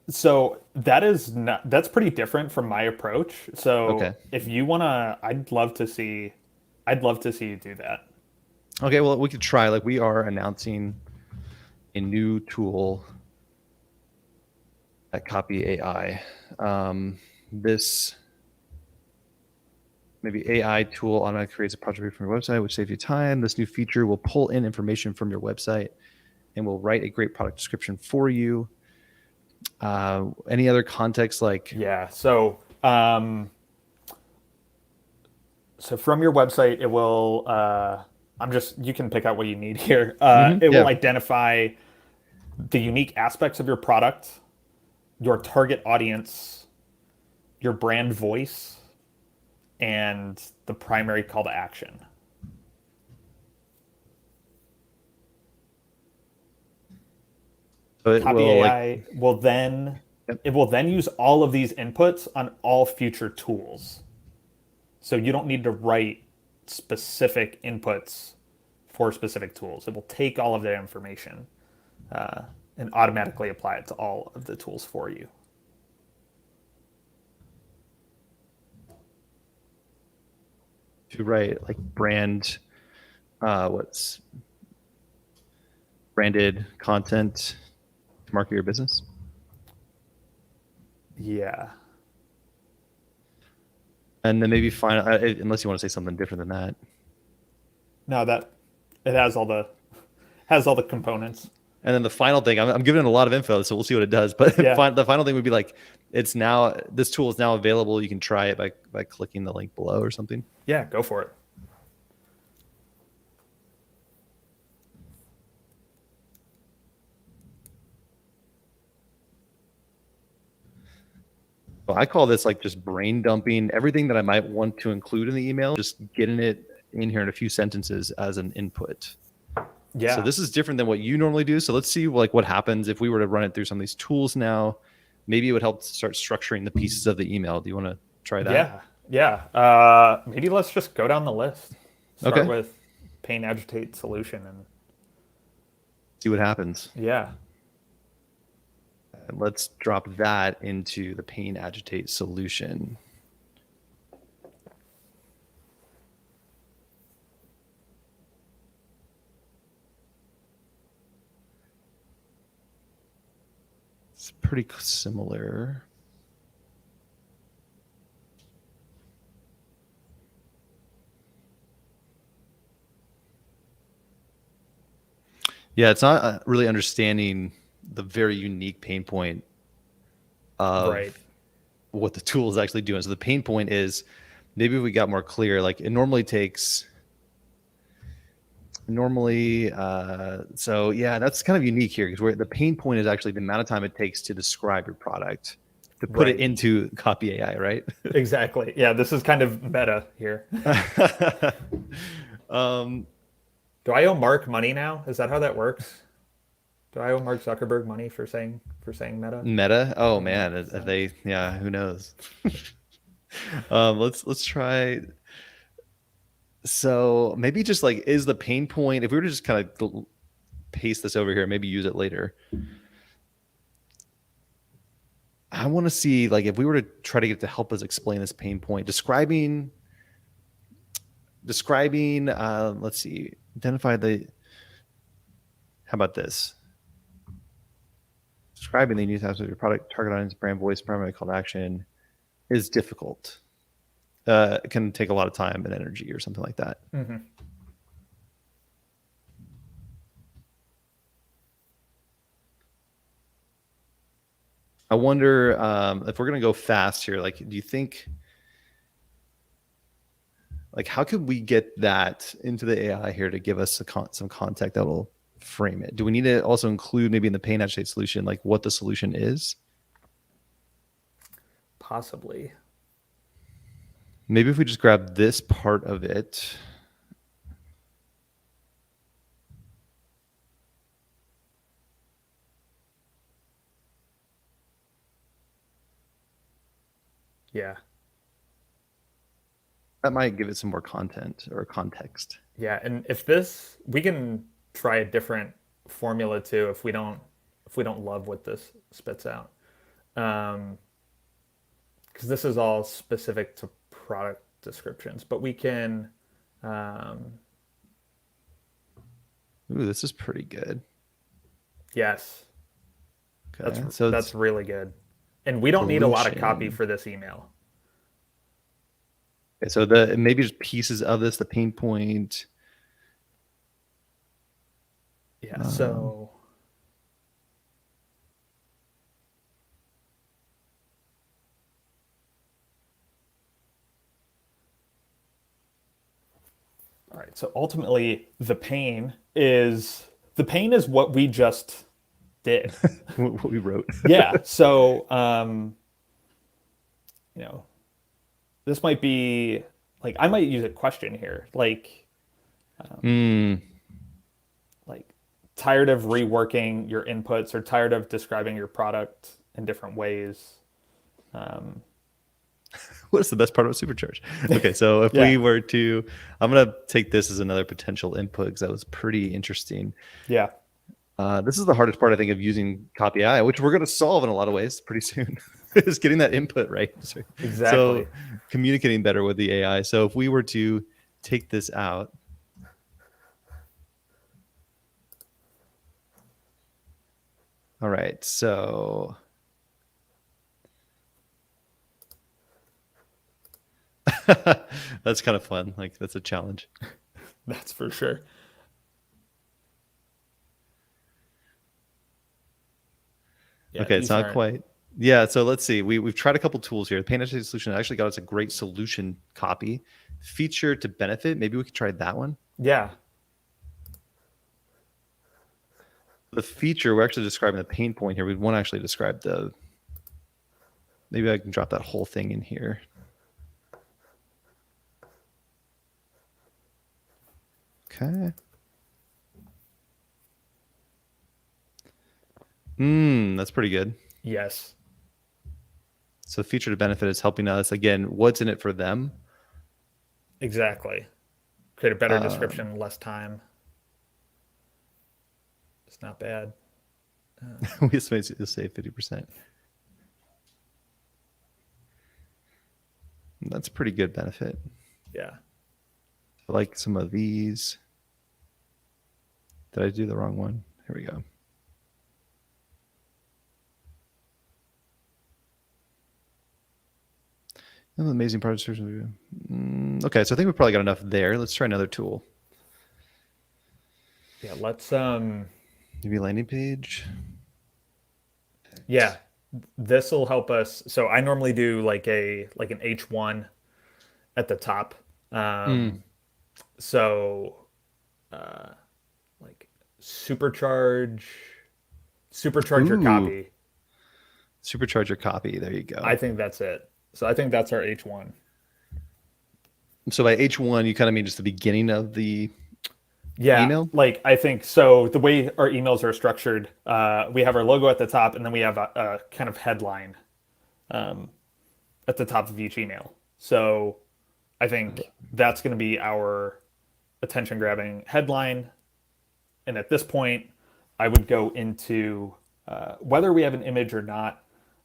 So that's pretty different from my approach. So Okay. if you wanna, I'd love to see you do that. Okay. Well, we could try. Like we are announcing a new tool at CopyAI. This maybe AI tool automatically creates a project from your website, which saves you time. This new feature will pull in information from your website and will write a great product description for you. Any other context like Yeah. So from your website, it will. You can pick out what you need here. It will yeah. identify the unique aspects of your product, your target audience, your brand voice, and the primary call to action. So it Copy will like AI will then yep. it will then use all of these inputs on all future tools. So you don't need to write specific inputs for specific tools. It will take all of that information and automatically apply it to all of the tools for you. to write like what's branded content to market your business. Yeah. And then maybe find unless you want to say something different than that. No, that it has all the components. And then the final thing, I'm giving it a lot of info, so we'll see what it does. But Yeah. the final thing would be like, this tool is now available. You can try it by clicking the link below or something. Yeah, go for it. So I call this like just brain dumping everything that I might want to include in the email, just getting it in here in a few sentences as an input. Yeah. So this is different than what you normally do. So let's see like what happens if we were to run it through some of these tools now. Maybe it would help start structuring the pieces of the email. Do you want to try that? Yeah. Maybe let's just go down the list. Start Okay. with pain, agitate, solution, and See what happens. yeah. And let's drop that into the pain agitate solution. It's pretty similar. Yeah, it's not really understanding the very unique pain point of Right. what the tool is actually doing. So the pain point is maybe if we got more clear, like it so yeah, that's kind of unique here because where the pain point is actually the amount of time it takes to describe your product, to put it Right. into copy AI, right? Exactly. Yeah, this is kind of meta here. um, Do I owe Mark money now? Is that how that works? Do I owe Mark Zuckerberg money for saying meta? Meta. Oh Yeah. man, yeah, who knows? Let's try. So maybe just like is the pain point, if we were to just kind of paste this over here, maybe use it later. I want to see like if we were to try to get it to help us explain this pain point, describing, let's see, identify how about this? Describing the unique aspects of your product, target audience, brand voice, primary call to action is difficult. It can take a lot of time and energy or something like that. Mm-hmm. I wonder if we're gonna go fast here. Like, do you think, like, how could we get that into the AI here to give us some context that will frame it? Do we need to also include maybe in the pain agitate solution, like what the solution is? Possibly. Maybe if we just grab this part of it. Yeah. That might give it some more content or context. Yeah. And if this, we can try a different formula too if we don't love what this spits out. Because this is all specific to product descriptions, but we can, um, Ooh, this is pretty good. yes, Okay, so it's that's really good. And we don't need a lot of copy solution. for this email. Okay, so the maybe just pieces of this, the pain point. Yeah. Um, So, all right. So ultimately, the pain is what we just did. what we wrote. Yeah. So, you know, this might be like I might use a question here, Mm. like tired of reworking your inputs or tired of describing your product in different ways. Um, What's the best part about Supercharge? Okay, so if yeah. we were to, I'm gonna take this as another potential input because that was pretty interesting. Yeah. This is the hardest part, I think, of using CopyAI, which we're going to solve in a lot of ways pretty soon, is getting that input right. So Exactly. communicating better with the AI. So if we were to take this out, all right, so that's kind of fun. Like that's a challenge. That's for sure. Yeah, Okay, it's these not aren't. quite. Yeah, so let's see. We've tried a couple tools here. The pain agility solution actually got us a great solution copy. Feature to benefit. Maybe we could try that one. Yeah. The feature, we're actually describing the pain point here. We want to actually describe the, maybe I can drop that whole thing in here. Okay. That's pretty good. Yes. So feature to benefit is helping us, again, what's in it for them? Exactly. Create a better Um, description, less time. It's not bad. we just made it save 50%. That's a pretty good benefit. Yeah. I like some of these. Did I do the wrong one? Here we go. Amazing project. Okay, so I think we probably got enough there. Let's try another tool. Yeah. Let's Maybe landing page. yeah. This will help us. So I normally do like an H1 at the top. Mm. So uh like supercharge supercharge your Ooh, copy. supercharge your copy. There you I go. think that's it. So I think that's our H1. So by H1, you kind of mean just the beginning of the Yeah, email? like I think so. The way our emails are structured, we have our logo at the top, and then we have a kind of headline at the top of each email. So I think that's going to be our attention grabbing headline. And at this point, I would go into whether we have an image or not.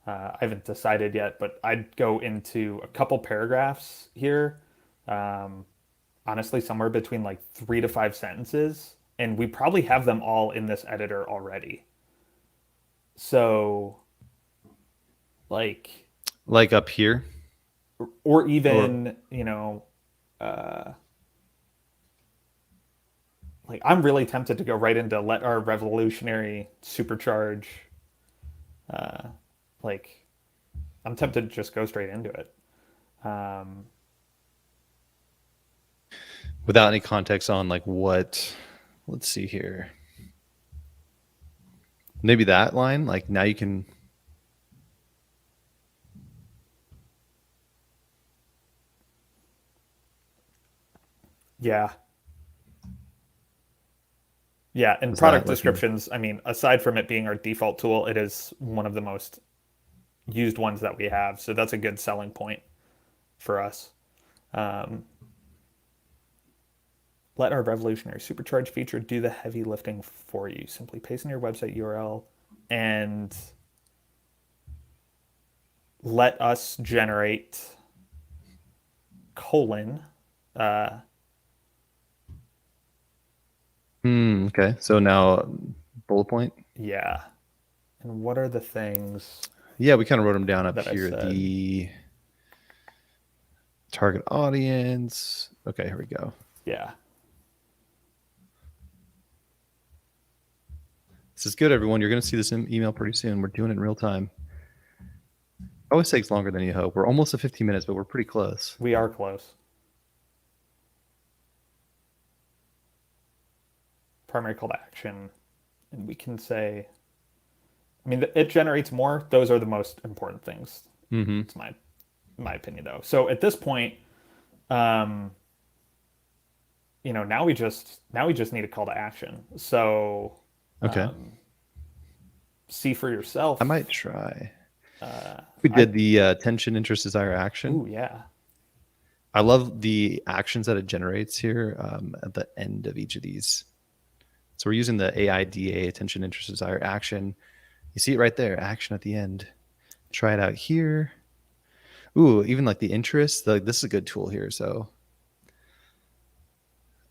I haven't decided yet, but I'd go into a couple paragraphs here. Um, Honestly, somewhere between like 3 to 5 sentences, and we probably have them all in this editor already. So, like, Like up here? or Or even, like I'm really tempted to go right into let our revolutionary supercharge Like, I'm tempted to just go straight into it. Um, Without any context on like what, let's see here. Maybe that line, like now you can. yeah. Yeah. And Is that product like, descriptions, I mean, aside from it being our default tool, it is one of the most used ones that we have. So that's a good selling point for us. Um, Let our revolutionary Supercharge feature do the heavy lifting for you. Simply paste in your website URL and let us generate colon. okay. So now bullet point. Yeah. And what are the things Yeah, we kind of wrote them down up that I here. said? The target audience. Okay, here we go. Yeah. This is good, everyone. You're going to see this email pretty soon. We're doing it in real time. Always takes longer than you hope. We're almost at 15 minutes, but we're pretty close. We are close. Primary call to action. And we can say, I mean, it generates more. Those are the most important things. Mm-hmm. It's my opinion, though. So at this point, um, now we just need a call to action. So Okay. see for I yourself. might try. We did the attention, interest, desire, action. Ooh, yeah. I love the actions that it generates here at the end of each of these. So we're using the AIDA, attention, interest, desire, action. You see it right there, action at the end. Try it out here. Ooh, even like the interest. This is a good tool here. So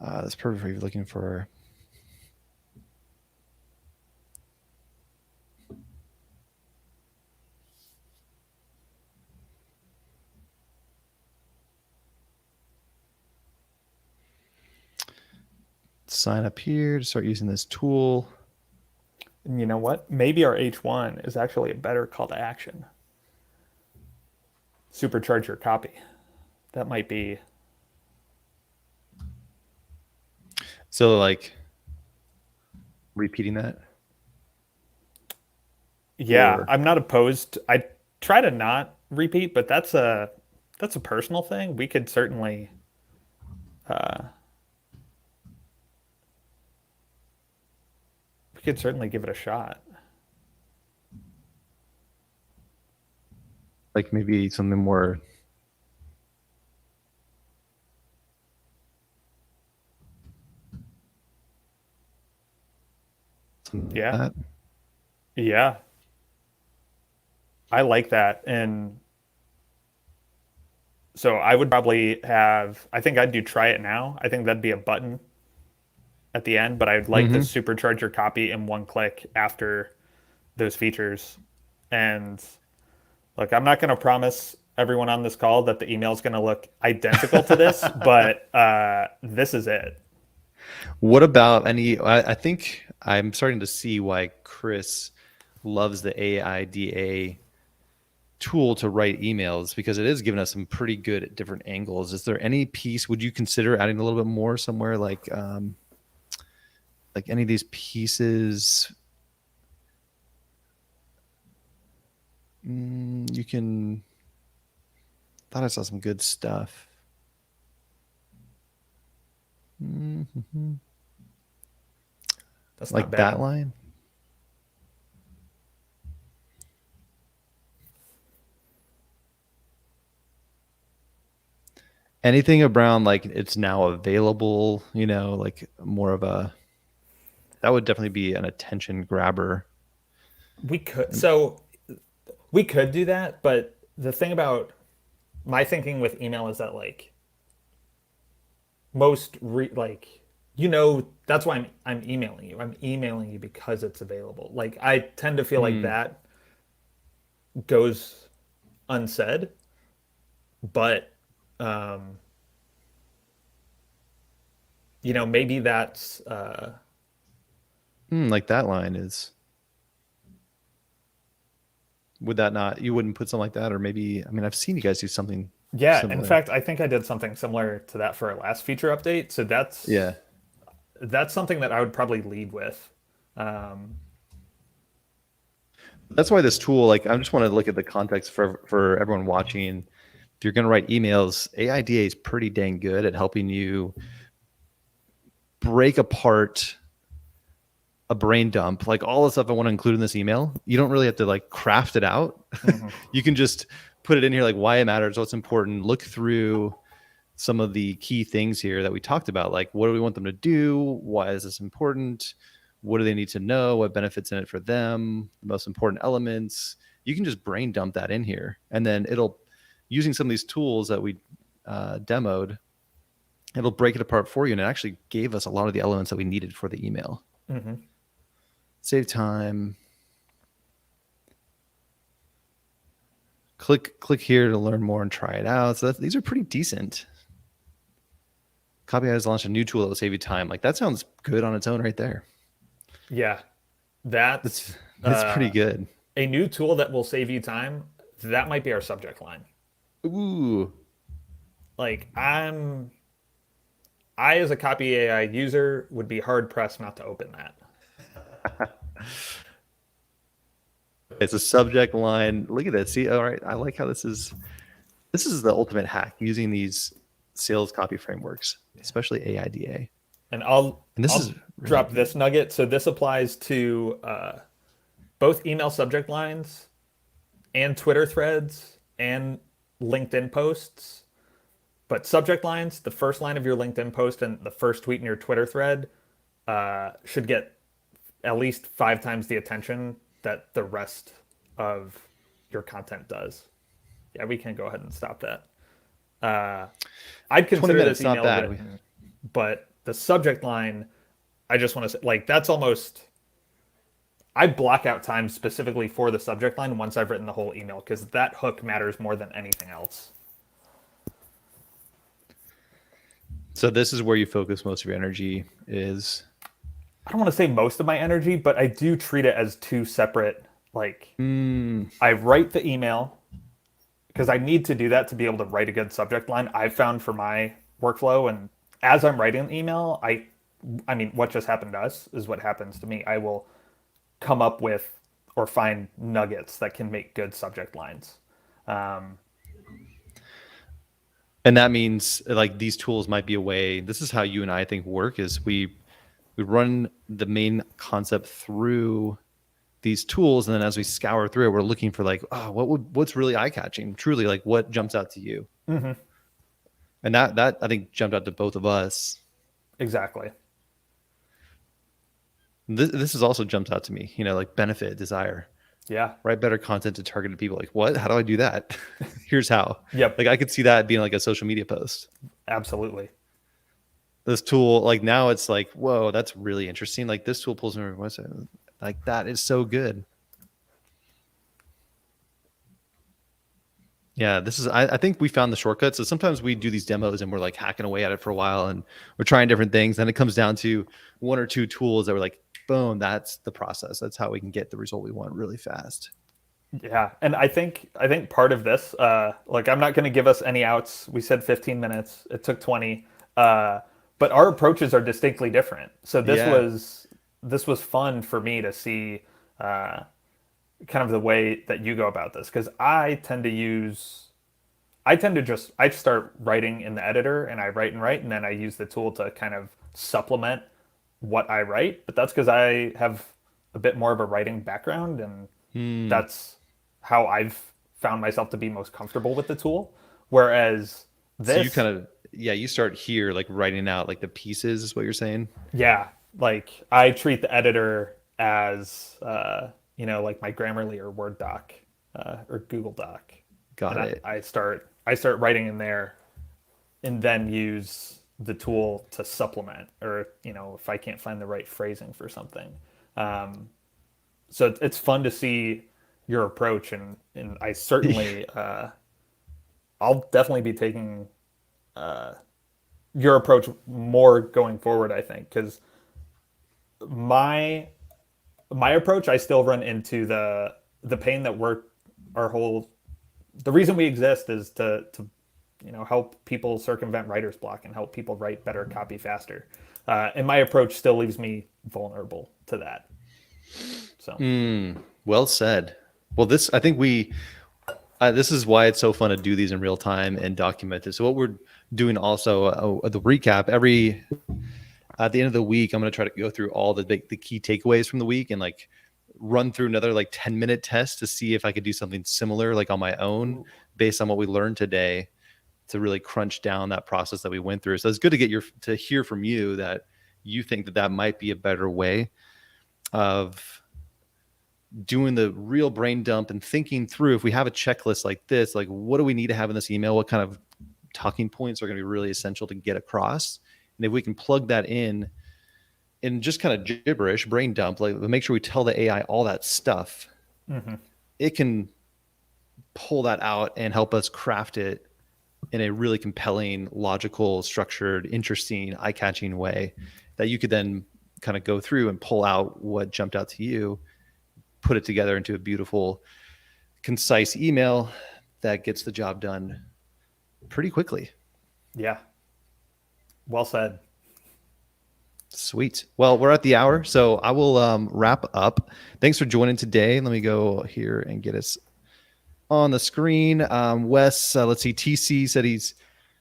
that's perfect if you're looking for. Sign up here to start using this tool. And you know what? Maybe our H1 is actually a better call to action. Supercharge your copy. That might be. So like repeating that. Yeah, Or I'm not opposed. I try to not repeat, but that's a personal thing. Uh, we could certainly give it a shot. like maybe something more. Something like Yeah. that. Yeah. I like that. And so I would probably I think I'd do try it now. I think that'd be a button at the end, but I'd like to Mm-hmm. supercharge your copy in one click after those features. And look, I'm not going to promise everyone on this call that the email is going to look identical to this, but this is it. What about any? I think I'm starting to see why Chris loves the AIDA tool to write emails because it is giving us some pretty good different angles. Is there any piece? Would you consider adding a little bit more somewhere like any of these pieces? You can. Thought I saw some good stuff. Mm-hmm. That's Like not that bad. line. Anything around like it's now available, like more of a that would definitely be an attention grabber. We could so we could do that, but the thing about my thinking with email is that like like that's why I'm emailing you. I'm emailing you because it's available. Like I tend to feel like Hmm. that goes unsaid, but um, maybe that's Like that line is Would that not, you wouldn't put something like that? Or maybe, I mean, I've seen you guys do something Yeah, in similar. fact, I think I did something similar to that for our last feature update. So Yeah. that's something that I would probably lead with. Um, That's why this tool, like, I just want to look at the context for everyone watching. If you're going to write emails, AIDA is pretty dang good at helping you break apart a brain dump, like all the stuff I want to include in this email. You don't really have to like craft it out. mhm, You can just put it in here, like why it matters, what's important, look through some of the key things here that we talked about. Like, what do we want them to do? Why is this important? What do they need to know? What benefits in it for them? The most important elements. You can just brain dump that in here. And then it'll, using some of these tools that we demoed, it'll break it apart for you. And it actually gave us a lot of the elements that we needed for the email. mhm. Save time. Click here to learn more and try it out. So these are pretty decent. CopyAI has launched a new tool that will save you time. Like that sounds good on its own right there. Yeah, that's It's pretty good. a new tool that will save you time. That might be our subject line. Ooh. Like I as a copy AI user would be hard pressed not to open that. It's a subject line. Look at that. See, all right. I like how this is the ultimate hack using these sales copy frameworks, especially AIDA. And I'll And this I'll is drop this nugget. So this applies to both email subject lines and Twitter threads and LinkedIn posts. But subject lines, the first line of your LinkedIn post and the first tweet in your Twitter thread should get at least 5 times the attention that the rest of your content does. Yeah, we can go ahead and stop that. I'd 20 consider minutes, this not email bad. written, but the subject line, I just want to say, like, that's almost. I block out time specifically for the subject line once I've written the whole email because that hook matters more than anything else. So this is where you focus most of your energy is. I don't want to say most of my energy, but I do treat it as two separate. Like, I write the email because I need to do that to be able to write a good subject line. I've found for my workflow, and as I'm writing an email, I mean, what just happened to us is what happens to me. I will come up with or find nuggets that can make good subject lines. And that means like these tools might be a way. This is how you and I think work is we run the main concept through these tools, and then as we scour through it, we're looking for like, oh, what's really eye catching? Truly, like what jumps out to you? Mm-hmm. And that I think jumped out to both of us. Exactly. This has also jumped out to me. You know, like benefit, desire. Yeah. Write better content to targeted people. Like what? How do I do that? Here's how. Yep. Like I could see that being like a social media post. Absolutely. This tool, like now it's like, whoa, that's really interesting. Like this tool pulls me over my website. Like that is so good. Yeah, this is, I think we found the shortcut. So sometimes we do these demos and we're like hacking away at it for a while and we're trying different things. Then it comes down to one or two tools that we're like, boom, that's the process. That's how we can get the result we want really fast. Yeah, and I think part of this, like I'm not going to give us any outs. We said 15 minutes. It took 20. But our approaches are distinctly different. So this was fun for me to see kind of the way that you go about this because I start writing in the editor and I write and then I use the tool to kind of supplement what I write. But that's because I have a bit more of a writing background and that's how I've found myself to be most comfortable with the tool. Whereas this, so you kind of, yeah, you start here, like writing out like the pieces is what you're saying. yeah, like I treat the editor as, like my Grammarly or Word doc or Google Doc. Got and it. I start writing in there and then use the tool to supplement or, if I can't find the right phrasing for something. So it's fun to see your approach and I certainly I'll definitely be taking your approach more going forward, I think, because my approach, I still run into the pain that we're the reason we exist is to help people circumvent writer's block and help people write better copy faster. And my approach still leaves me vulnerable to that. So Well said. Well, I think this is why it's so fun to do these in real time and document it. So what we're doing also, the recap at the end of the week, I'm going to try to go through all the key takeaways from the week and like run through another like 10-minute test to see if I could do something similar, like on my own, based on what we learned today, to really crunch down that process that we went through. So it's good to hear from you that you think that might be a better way of doing the real brain dump and thinking through, if we have a checklist like this, like what do we need to have in this email? What kind of talking points are going to be really essential to get across? And if we can plug that in just kind of gibberish, brain dump, like make sure we tell the AI all that stuff, it can pull that out and help us craft it in a really compelling, logical, structured, interesting, eye-catching way that you could then kind of go through and pull out what jumped out to you, put it together into a beautiful, concise email that gets the job done pretty quickly. Yeah. Well said. Sweet. Well, we're at the hour, so I will wrap up. Thanks for joining today. Let me go here and get us on the screen. Wes, let's see, TC said he's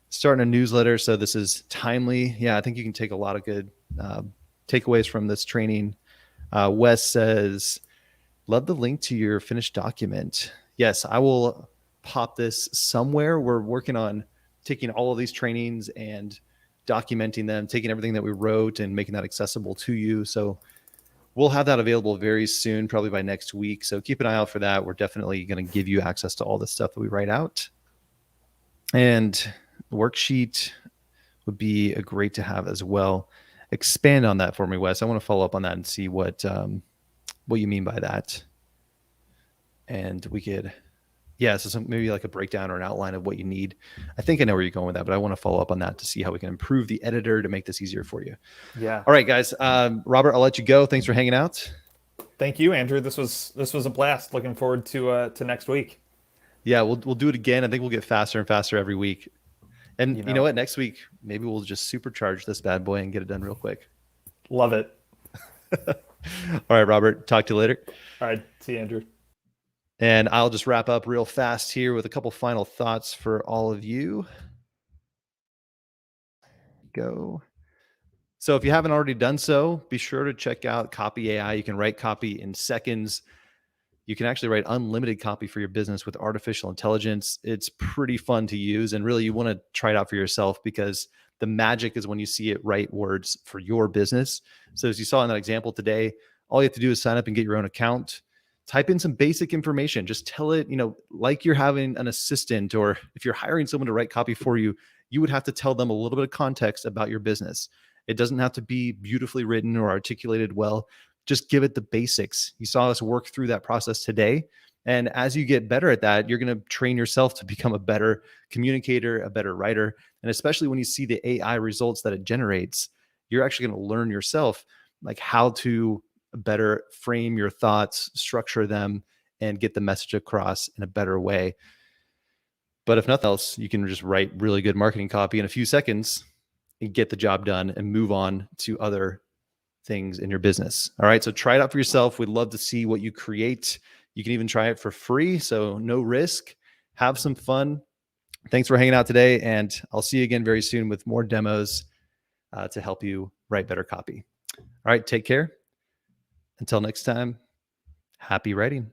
starting a newsletter, so this is timely. Yeah, I think you can take a lot of good takeaways from this training. Wes says, love the link to your finished document. Yes, I will pop this somewhere. We're working on taking all of these trainings and documenting them, taking everything that we wrote and making that accessible to you. So we'll have that available very soon, probably by next week. So keep an eye out for that. We're definitely going to give you access to all the stuff that we write out. And the worksheet would be great to have as well. Expand on that for me, Wes. I want to follow up on that and see what you mean by that. And we could, so maybe like a breakdown or an outline of what you need. I think I know where you're going with that, but I want to follow up on that to see how we can improve the editor to make this easier for you. Yeah. All right, guys. Robert, I'll let you go. Thanks for hanging out. Thank you, Andrew. This was a blast. Looking forward to next week. Yeah, we'll do it again. I think we'll get faster and faster every week. And you know what? Next week, maybe we'll just supercharge this bad boy and get it done real quick. Love it. All right, Robert. Talk to you later. All right. See you, Andrew. And I'll just wrap up real fast here with a couple final thoughts for all of you. Go. So if you haven't already done so, be sure to check out CopyAI. You can write copy in seconds. You can actually write unlimited copy for your business with artificial intelligence. It's pretty fun to use. And really, you want to try it out for yourself, because the magic is when you see it write words for your business. So as you saw in that example today, all you have to do is sign up and get your own account. Type in some basic information. Just tell it, like you're having an assistant, or if you're hiring someone to write copy for you, you would have to tell them a little bit of context about your business. It doesn't have to be beautifully written or articulated well. Just give it the basics. You saw us work through that process today. And as you get better at that, you're going to train yourself to become a better communicator, a better writer. And especially when you see the AI results that it generates, you're actually going to learn yourself like how to better frame your thoughts, structure them, and get the message across in a better way. But if nothing else, you can just write really good marketing copy in a few seconds and get the job done and move on to other things in your business. All right. So try it out for yourself. We'd love to see what you create. You can even try it for free. So no risk. Have some fun. Thanks for hanging out today. And I'll see you again very soon with more demos to help you write better copy. All right. Take care. Until next time, happy writing.